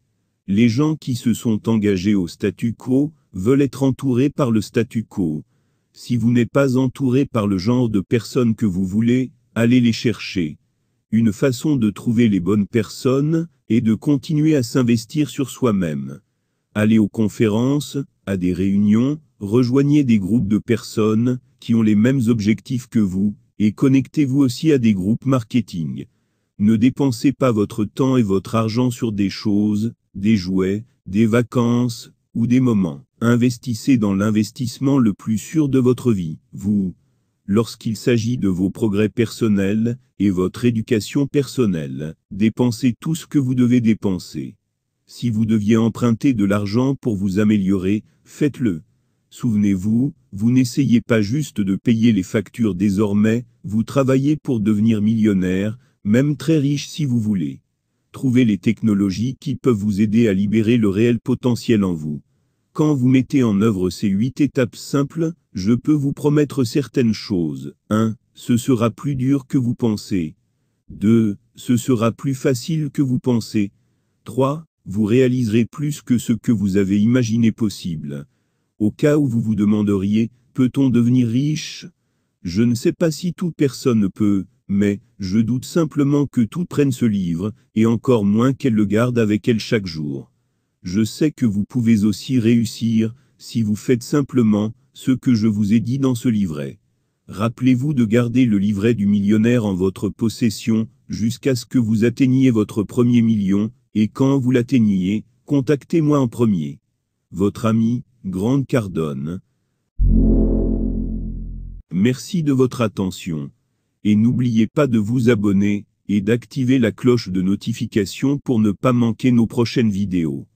Les gens qui se sont engagés au statu quo veulent être entourés par le statu quo. Si vous n'êtes pas entouré par le genre de personnes que vous voulez, allez les chercher. Une façon de trouver les bonnes personnes est de continuer à s'investir sur soi-même. Allez aux conférences, à des réunions, rejoignez des groupes de personnes qui ont les mêmes objectifs que vous, et connectez-vous aussi à des groupes marketing. Ne dépensez pas votre temps et votre argent sur des choses, des jouets, des vacances, ou des moments. Investissez dans l'investissement le plus sûr de votre vie, vous. Lorsqu'il s'agit de vos progrès personnels et votre éducation personnelle, dépensez tout ce que vous devez dépenser. Si vous deviez emprunter de l'argent pour vous améliorer, faites-le. Souvenez-vous, vous n'essayez pas juste de payer les factures désormais, vous travaillez pour devenir millionnaire, même très riche si vous voulez. Trouvez les technologies qui peuvent vous aider à libérer le réel potentiel en vous. Quand vous mettez en œuvre ces 8 étapes simples, je peux vous promettre certaines choses. 1. Ce sera plus dur que vous pensez. 2. Ce sera plus facile que vous pensez. 3. Vous réaliserez plus que ce que vous avez imaginé possible. Au cas où vous vous demanderiez, peut-on devenir riche? Je ne sais pas si toute personne peut, mais je doute simplement que toutes prennent ce livre, et encore moins qu'elles le gardent avec elles chaque jour. Je sais que vous pouvez aussi réussir, si vous faites simplement ce que je vous ai dit dans ce livret. Rappelez-vous de garder le livret du millionnaire en votre possession, jusqu'à ce que vous atteigniez votre premier million, et quand vous l'atteigniez, contactez-moi en premier. Votre ami, Grant Cardone. Merci de votre attention. Et n'oubliez pas de vous abonner, et d'activer la cloche de notification pour ne pas manquer nos prochaines vidéos.